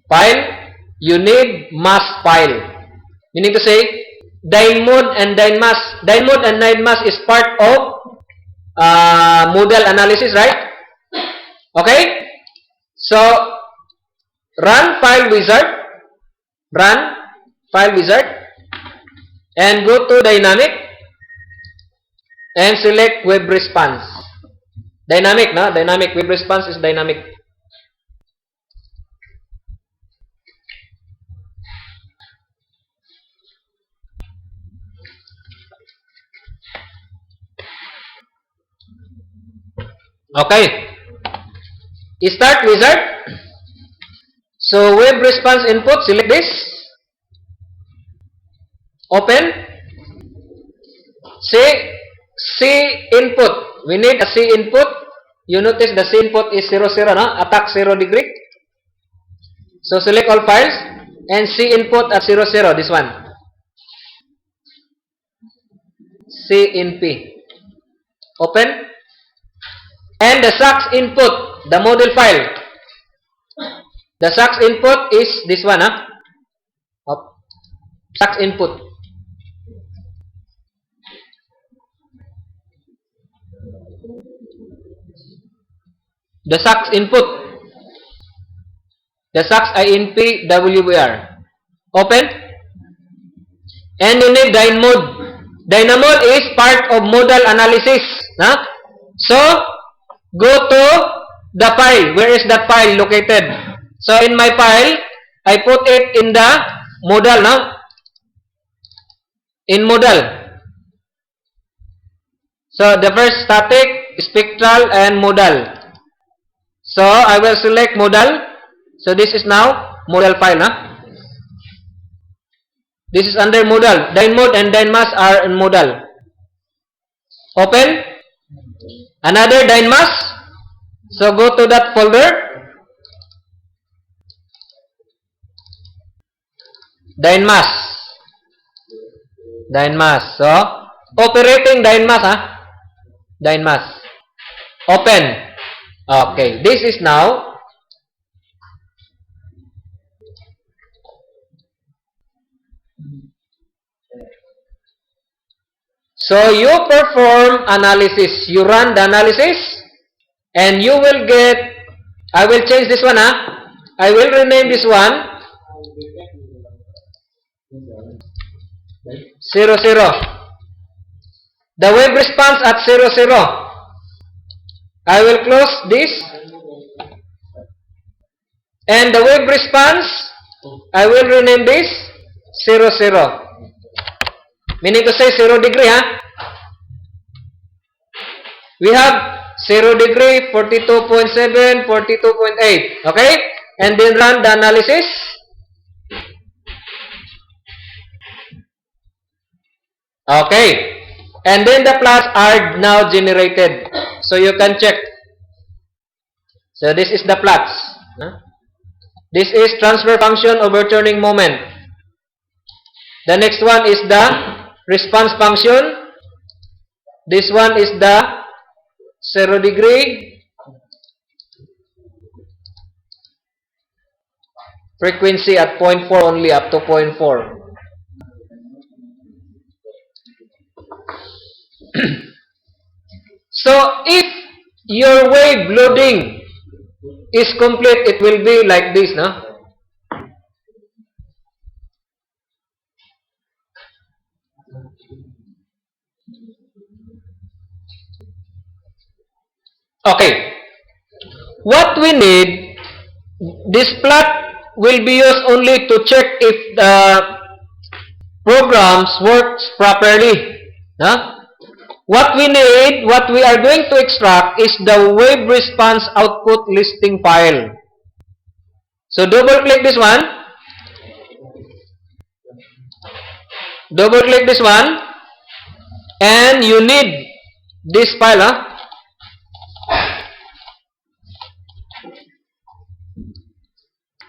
file, you need mass file. You need to say dynmod and dynmass. Dynmod and dynmass is part of modal analysis, right? Okay? So, run file wizard. Run file wizard. And go to dynamic. and select web response. Dynamic, no? Dynamic web response is dynamic. Okay. Start wizard. So web response input, select this. Open. C input. We need a C input. You notice the C input is 00, no? Attack 0 degree. So select all files and C input at 00, this one. C in P. Open. And the SAX input, the model file. The SAX input is this one, huh? SAX input. The SAX input. The SAX INP WBR. Open. And you need Dynamode. Dynamode is part of modal analysis. Huh? So, go to the file. Where is that file located? So, in my file, I put it in the modal. No? In modal. So, the first static, spectral, and modal. So, I will select modal. So, this is now modal file. Huh? This is under modal. Dynmode and Dynmass are in modal. Open. Another Dynmass. So, go to that folder. Dynmass. Dynmass. So, operating Dynmass. Huh? Dynmass. Open. Okay, this is now so you perform analysis, you run the analysis and you will get, I will change this one, I will rename this one 00. The web response at 00. I will close this. And the web response, I will rename this 00. Meaning to say 0 degree, huh? We have 0 degree, 42.7, 42.8. Okay? And then run the analysis. Okay. And then the plots are now generated. So you can check. So this is the plots. This is transfer function overturning moment. The next one is the response function. This one is the 0 degree. Frequency at 0.4 only, up to 0.4. So, if your wave loading is complete, it will be like this, no? Okay. What we need, this plot will be used only to check if the programs works properly, no? What we need, what we are going to extract is the wave response output listing file. So double click this one. Double click this one. And you need this file. Huh?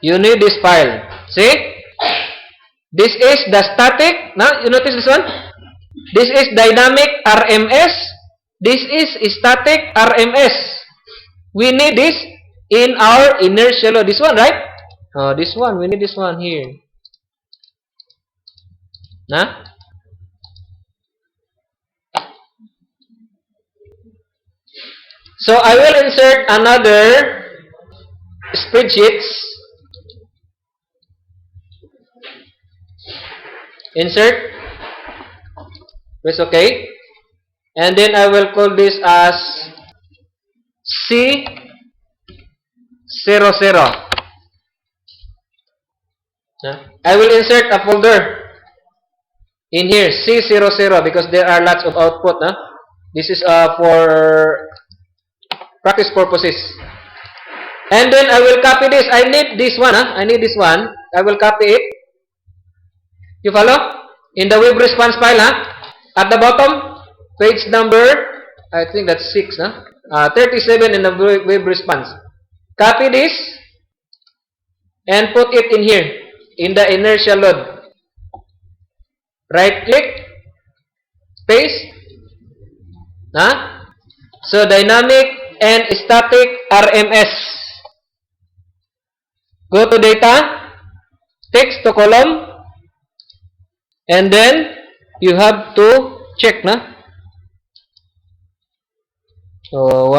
You need this file. See? This is the static. Now, you notice this one? This is dynamic RMS. This is static RMS. We need this in our inertial load. This one, right? Oh, this one. We need this one here. Nah? So I will insert another spreadsheets. Insert. Press OK. And then I will call this as C00. I will insert a folder in here, C00, because there are lots of output. This is for practice purposes. And then I will copy this. I need this one. I need this one. I will copy it. You follow? In the web response file. At the bottom, page number, I think that's 6. 37 in the web response. Copy this and put it in here, in the inertia load. Right click, paste. So dynamic and static RMS. Go to data, text to column, and then you have to check. So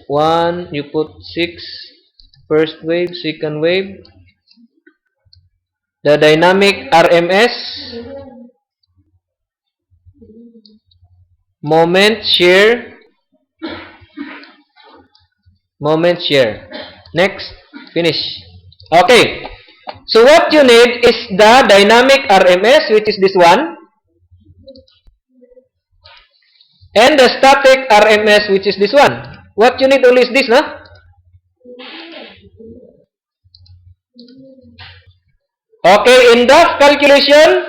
one you put 6, first wave, second wave, the dynamic RMS, moment share, next, finish. Okay, so what you need is the dynamic RMS, which is this one, and the static RMS, which is this one. What you need only is this, Okay, in the calculation,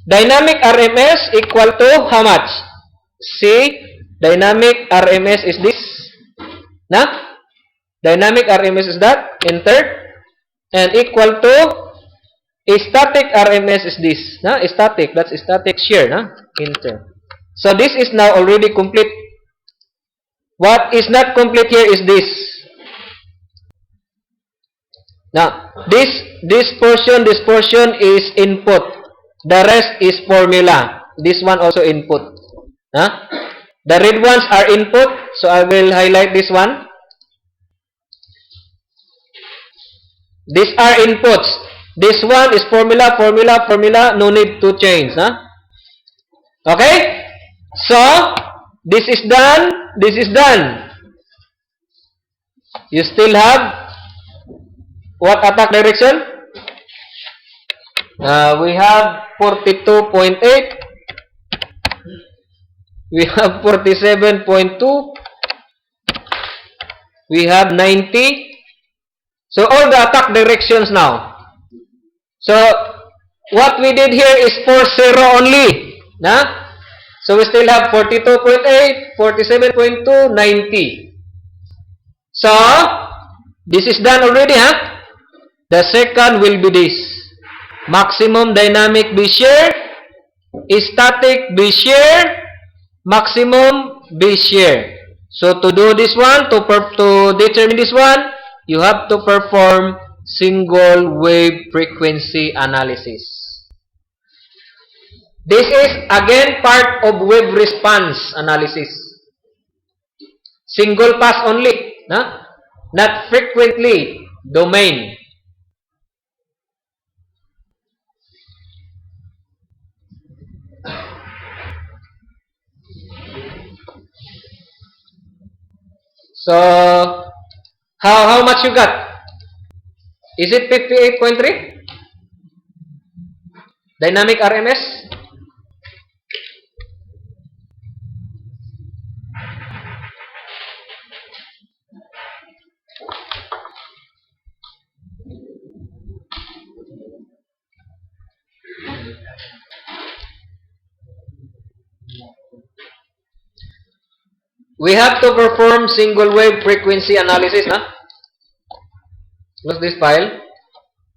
dynamic RMS equal to how much? See, dynamic RMS is this. Dynamic RMS is that. Enter. And equal to static RMS is this. Static, that's static shear. Enter. So this is now already complete. What is not complete here is this. Now, this portion is input. The rest is formula. This one also input. The red ones are input, so I will highlight this one. These are inputs. This one is formula, no need to change. Okay? So, this is done, this is done. You still have what attack direction? We have 42.8. We have 47.2. We have 90. So all the attack directions now. So what we did here is for 0 only. So we still have 42.8, 47.2, 90. So this is done already. The second will be this. Maximum dynamic B shear, static B shear, maximum B shear. So to do this one, to determine this one, you have to perform single wave frequency analysis. This is again part of wave response analysis. Single pass only, not frequently domain. So, how much you got? Is it 58.3? Dynamic RMS? We have to perform single wave frequency analysis. Close this file.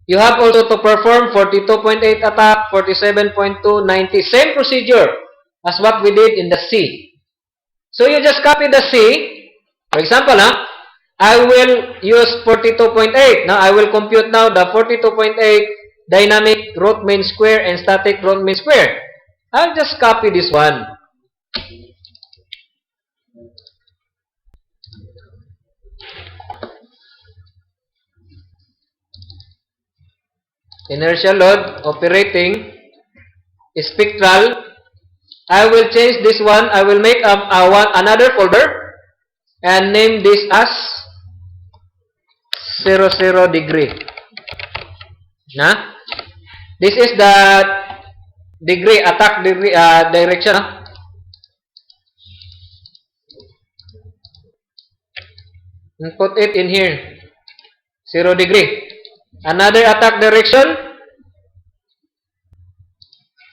You have also to perform 42.8 attack, 47.2, 90. Same procedure as what we did in the C. So you just copy the C. For example, I will use 42.8. Now I will compute now the 42.8 dynamic root mean square and static root mean square. I'll just copy this one. Inertial load operating spectral I will change this one. I will make another folder and name this as 00 degree. This is the degree, attack degree, direction. And put it in here. 0 degree. Another attack direction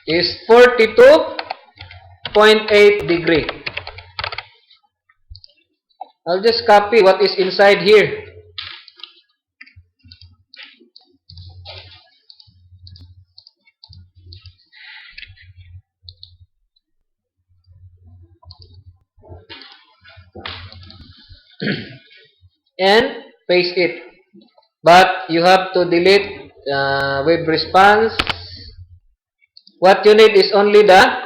is 42.8 degree. I'll just copy what is inside here. And paste it. But you have to delete web response. What you need is only the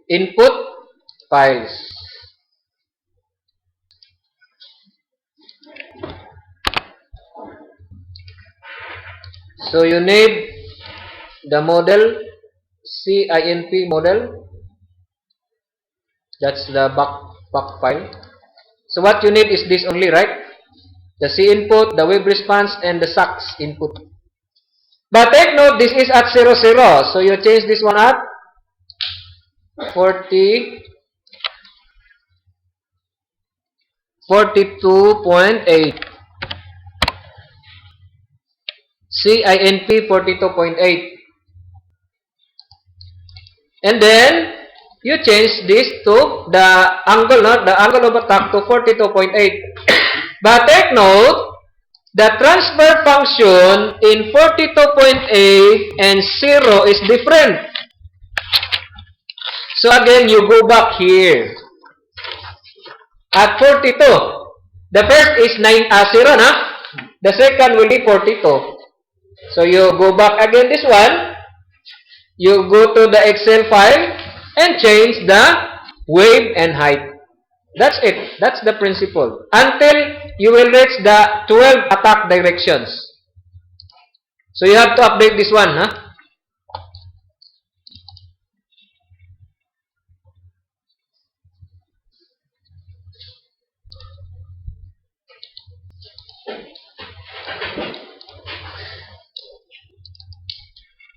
input files. So you need the model CINP model. That's the back file. So what you need is this only, right? The C input, the web response, and the SACS input. But take note, this is at 00. So you change this one at 42.8. CINP 42.8. And then you change this to the angle, the angle of attack to 42.8. But take note, the transfer function in 42.8 and 0 is different. So again, you go back here. At 42, the first is 0, the second will be 42. So you go back again this one. You go to the Excel file and change the wave and height. That's it. That's the principle. Until you will reach the 12 attack directions. So you have to update this one.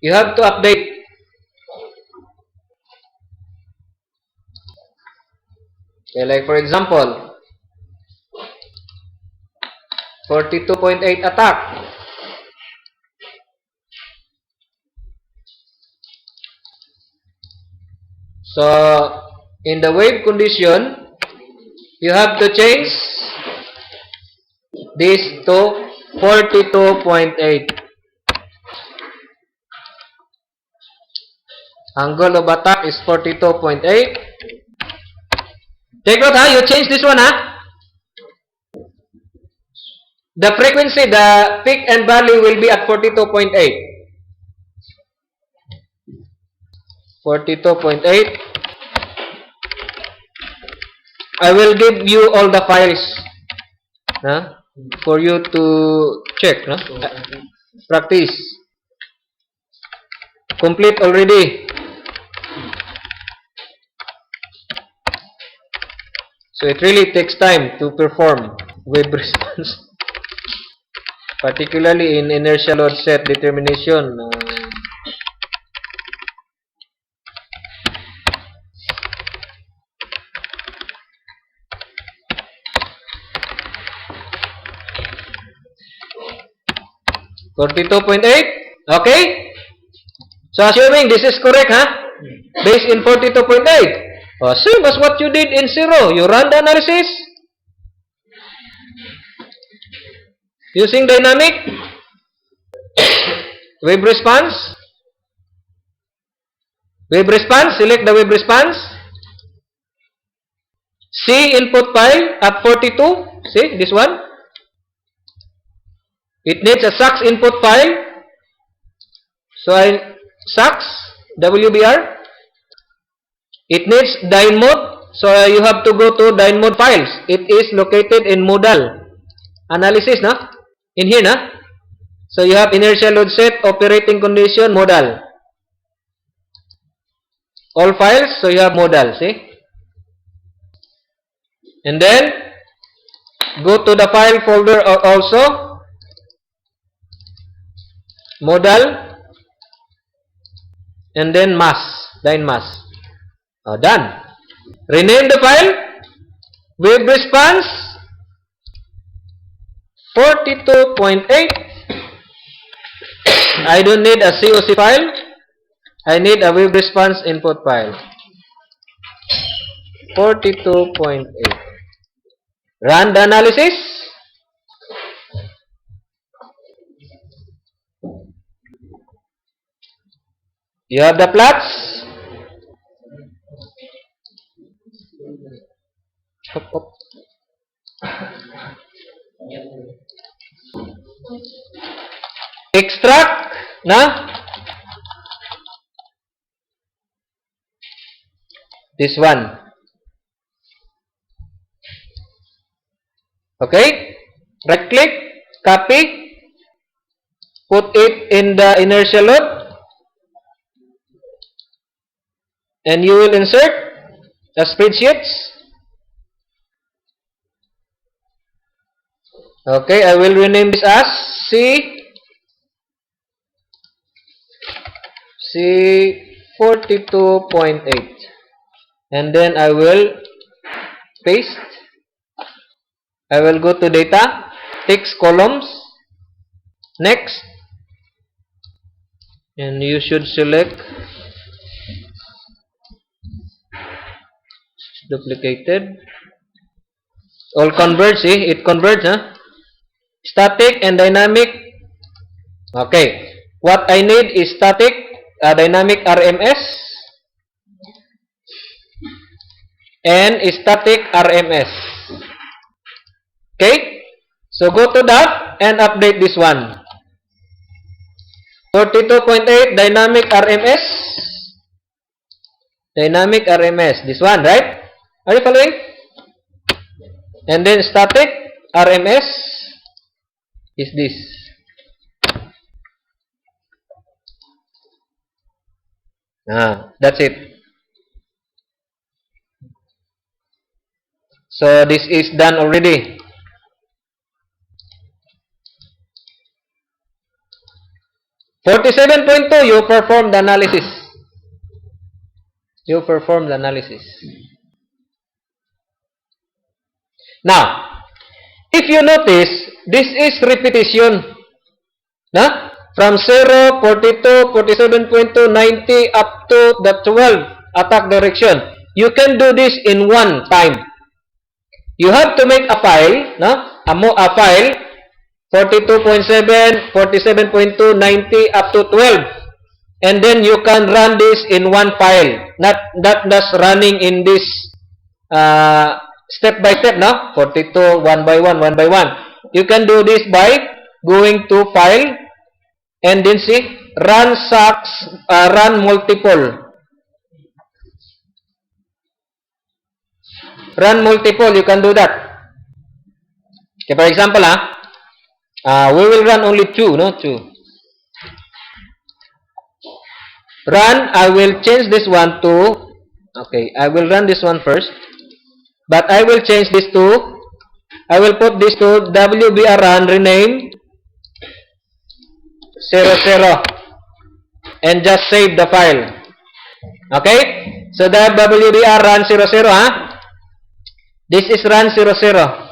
You have to update. Okay, like for example, 42.8 attack. So, in the wave condition, you have to change this to 42.8. Angle of attack is 42.8. Take note, you change this one, The frequency, the peak and valley will be at 42.8. 42.8. I will give you all the files, for you to check, practice. Complete already. So it really takes time to perform wave response, particularly in inertial load set determination. $42.8. Okay. So assuming this is correct, based in 42.8. Same as what you did in 0. You run the analysis using dynamic wave response. Wave response, select the wave response. C input file at 42. See this one? It needs a SACS input file. So SACS WBR. It needs dyne mode, so you have to go to dyne mode files. It is located in modal analysis, in here, So you have inertial load set, operating condition, modal. All files, so you have modal, see? And then, go to the file folder also. Modal. And then mass. Line mass. Oh, done. Rename the file. Web response 42.8. I don't need a COC file. I need a web response input file. 42.8. Run the analysis. You have the plots. Extract na this one. Okay, right click, copy, put it in the inertial load, and you will insert the spreadsheets. Okay, I will rename this as C42.8, and then I will paste. I will go to data, text columns, next, and you should select duplicated. All converge, see, it converge, huh? Static and dynamic. Okay, what I need is static, dynamic RMS, and static RMS. Okay, so go to that and update this one. 42.8 dynamic RMS. Dynamic RMS, this one, right? Are you following? And then static RMS is this. That's it. So this is done already. (47.2) you perform the analysis. You perform the analysis. Now, if you notice, this is repetition. Na? From 0, 42, 47.2, 90 up to the 12 attack direction. You can do this in one time. You have to make a file, no? A file 42.7, 47.2, 90 up to 12. And then you can run this in one file. Not just running in this step by step, no? 42, one by one, one by one. You can do this by going to file and then see run run multiple. Run multiple, you can do that. Okay, for example, we will run only two, no? Two. Run, I will change this one to, okay, I will run this one first. But I will change this to, I will put this to WBR run, rename 00, and just save the file. Okay? So the WBR run 00, This is run 00.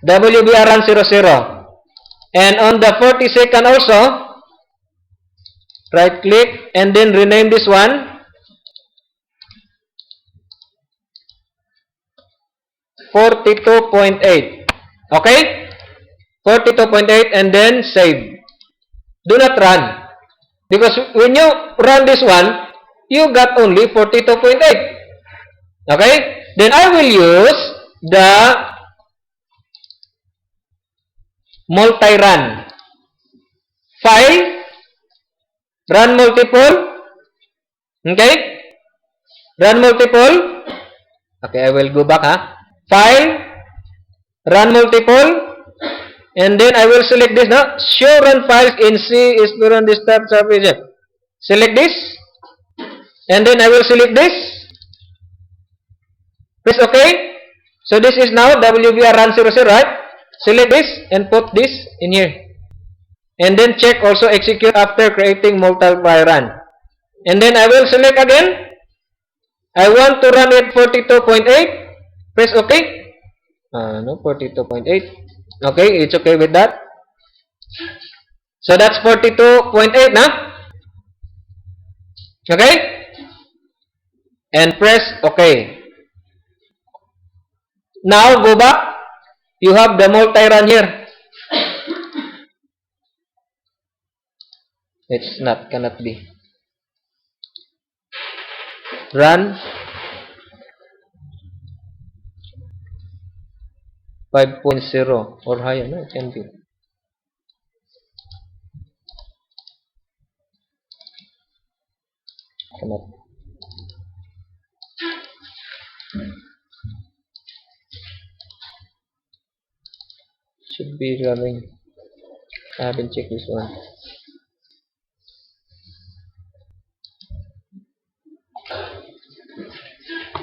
WBR run 00. And on the 42nd also, right click and then rename this one 42.8. Okay? 42.8 and then save. Do not run. Because when you run this one, you got only 42.8. Okay? Then I will use the multi-run. File, run multiple. Okay? Run multiple. Okay, I will go back, File, run multiple. And then I will select this now. Show run files in C is to run this type of region. Select this. And then I will select this. Press OK. So this is now WVR run 00, right? Select this and put this in here. And then check also execute after creating multiply run. And then I will select again. I want to run it 42.8. Press OK. No, 42.8. Okay, it's okay with that. So that's 42.8 na. Okay? And press OK. Now go back. You have the multi-run here. It's not, cannot be. Run 5.0 or higher, no? It can be. Cannot. Should be running. I haven't checked this one.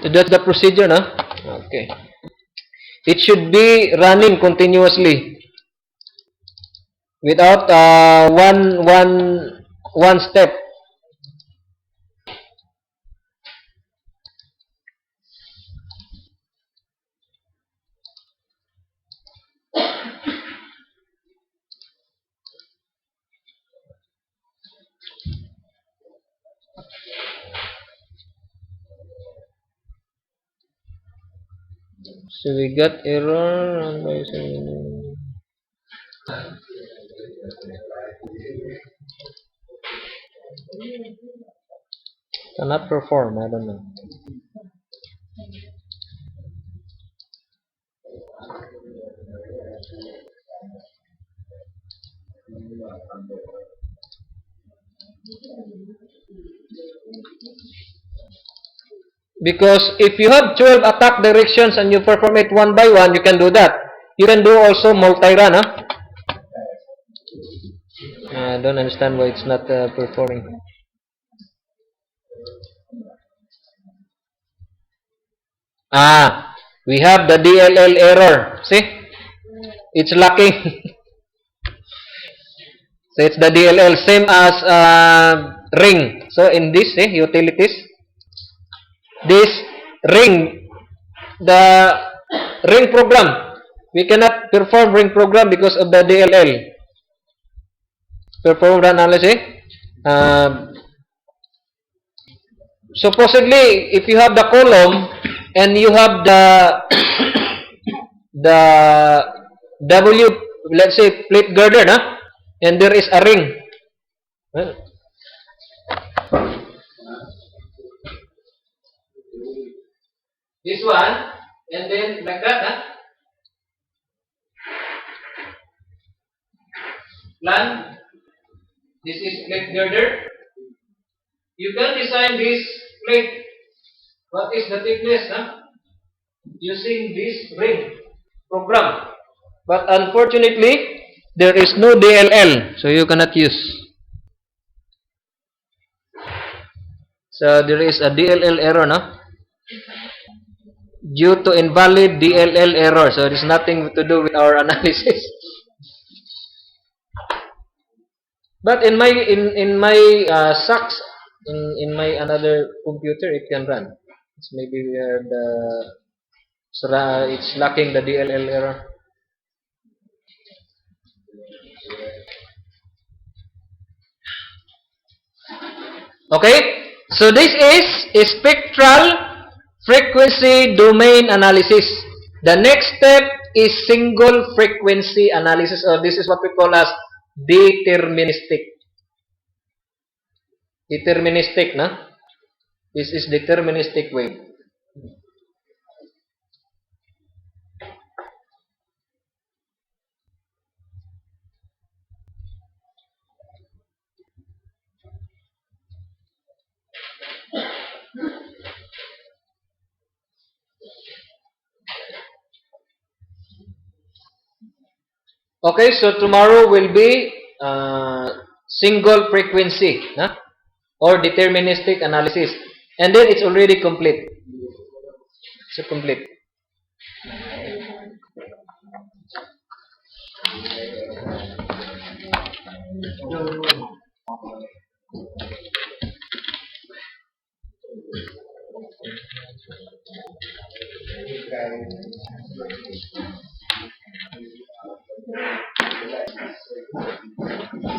So that's the procedure, no? Okay. It should be running continuously without one step. So we got error. Cannot perform. I don't know. Because if you have 12 attack directions and you perform it one by one, you can do that. You can do also multi-run, huh? I don't understand why it's not performing. We have the DLL error. See? It's lacking. So it's the DLL, same as ring. So in this, utilities, this ring, the ring program, we cannot perform ring program because of the DLL. Perform run analysis. Supposedly, if you have the column and you have the W, let's say plate girder, and there is a ring. This one, and then like that, plan. This is plate girder. You can design this plate. What is the thickness, using this ring program. But unfortunately, there is no DLL, so you cannot use. So there is a DLL error, no? Due to invalid DLL error. So it is nothing to do with our analysis. But in my SACS, in my another computer, it can run. It's maybe it's lacking the DLL error. Okay, so this is a spectral frequency domain analysis. The next step is single frequency analysis, or this is what we call as deterministic. Deterministic, na? This is deterministic way. Okay, so tomorrow will be single frequency. or deterministic analysis. And then it's already complete. So complete.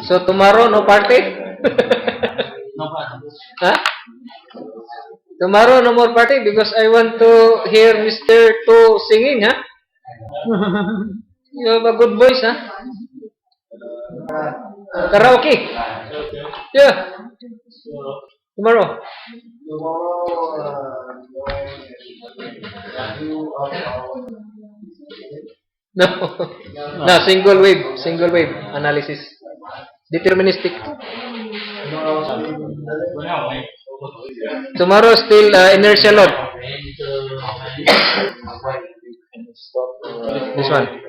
So tomorrow no party? Huh? Tomorrow no more party because I want to hear Mr. To singing, huh? You have a good voice, huh? Karaoke. Yeah. Tomorrow. No. No, single wave analysis. Deterministic. Tomorrow still inertial load. This one.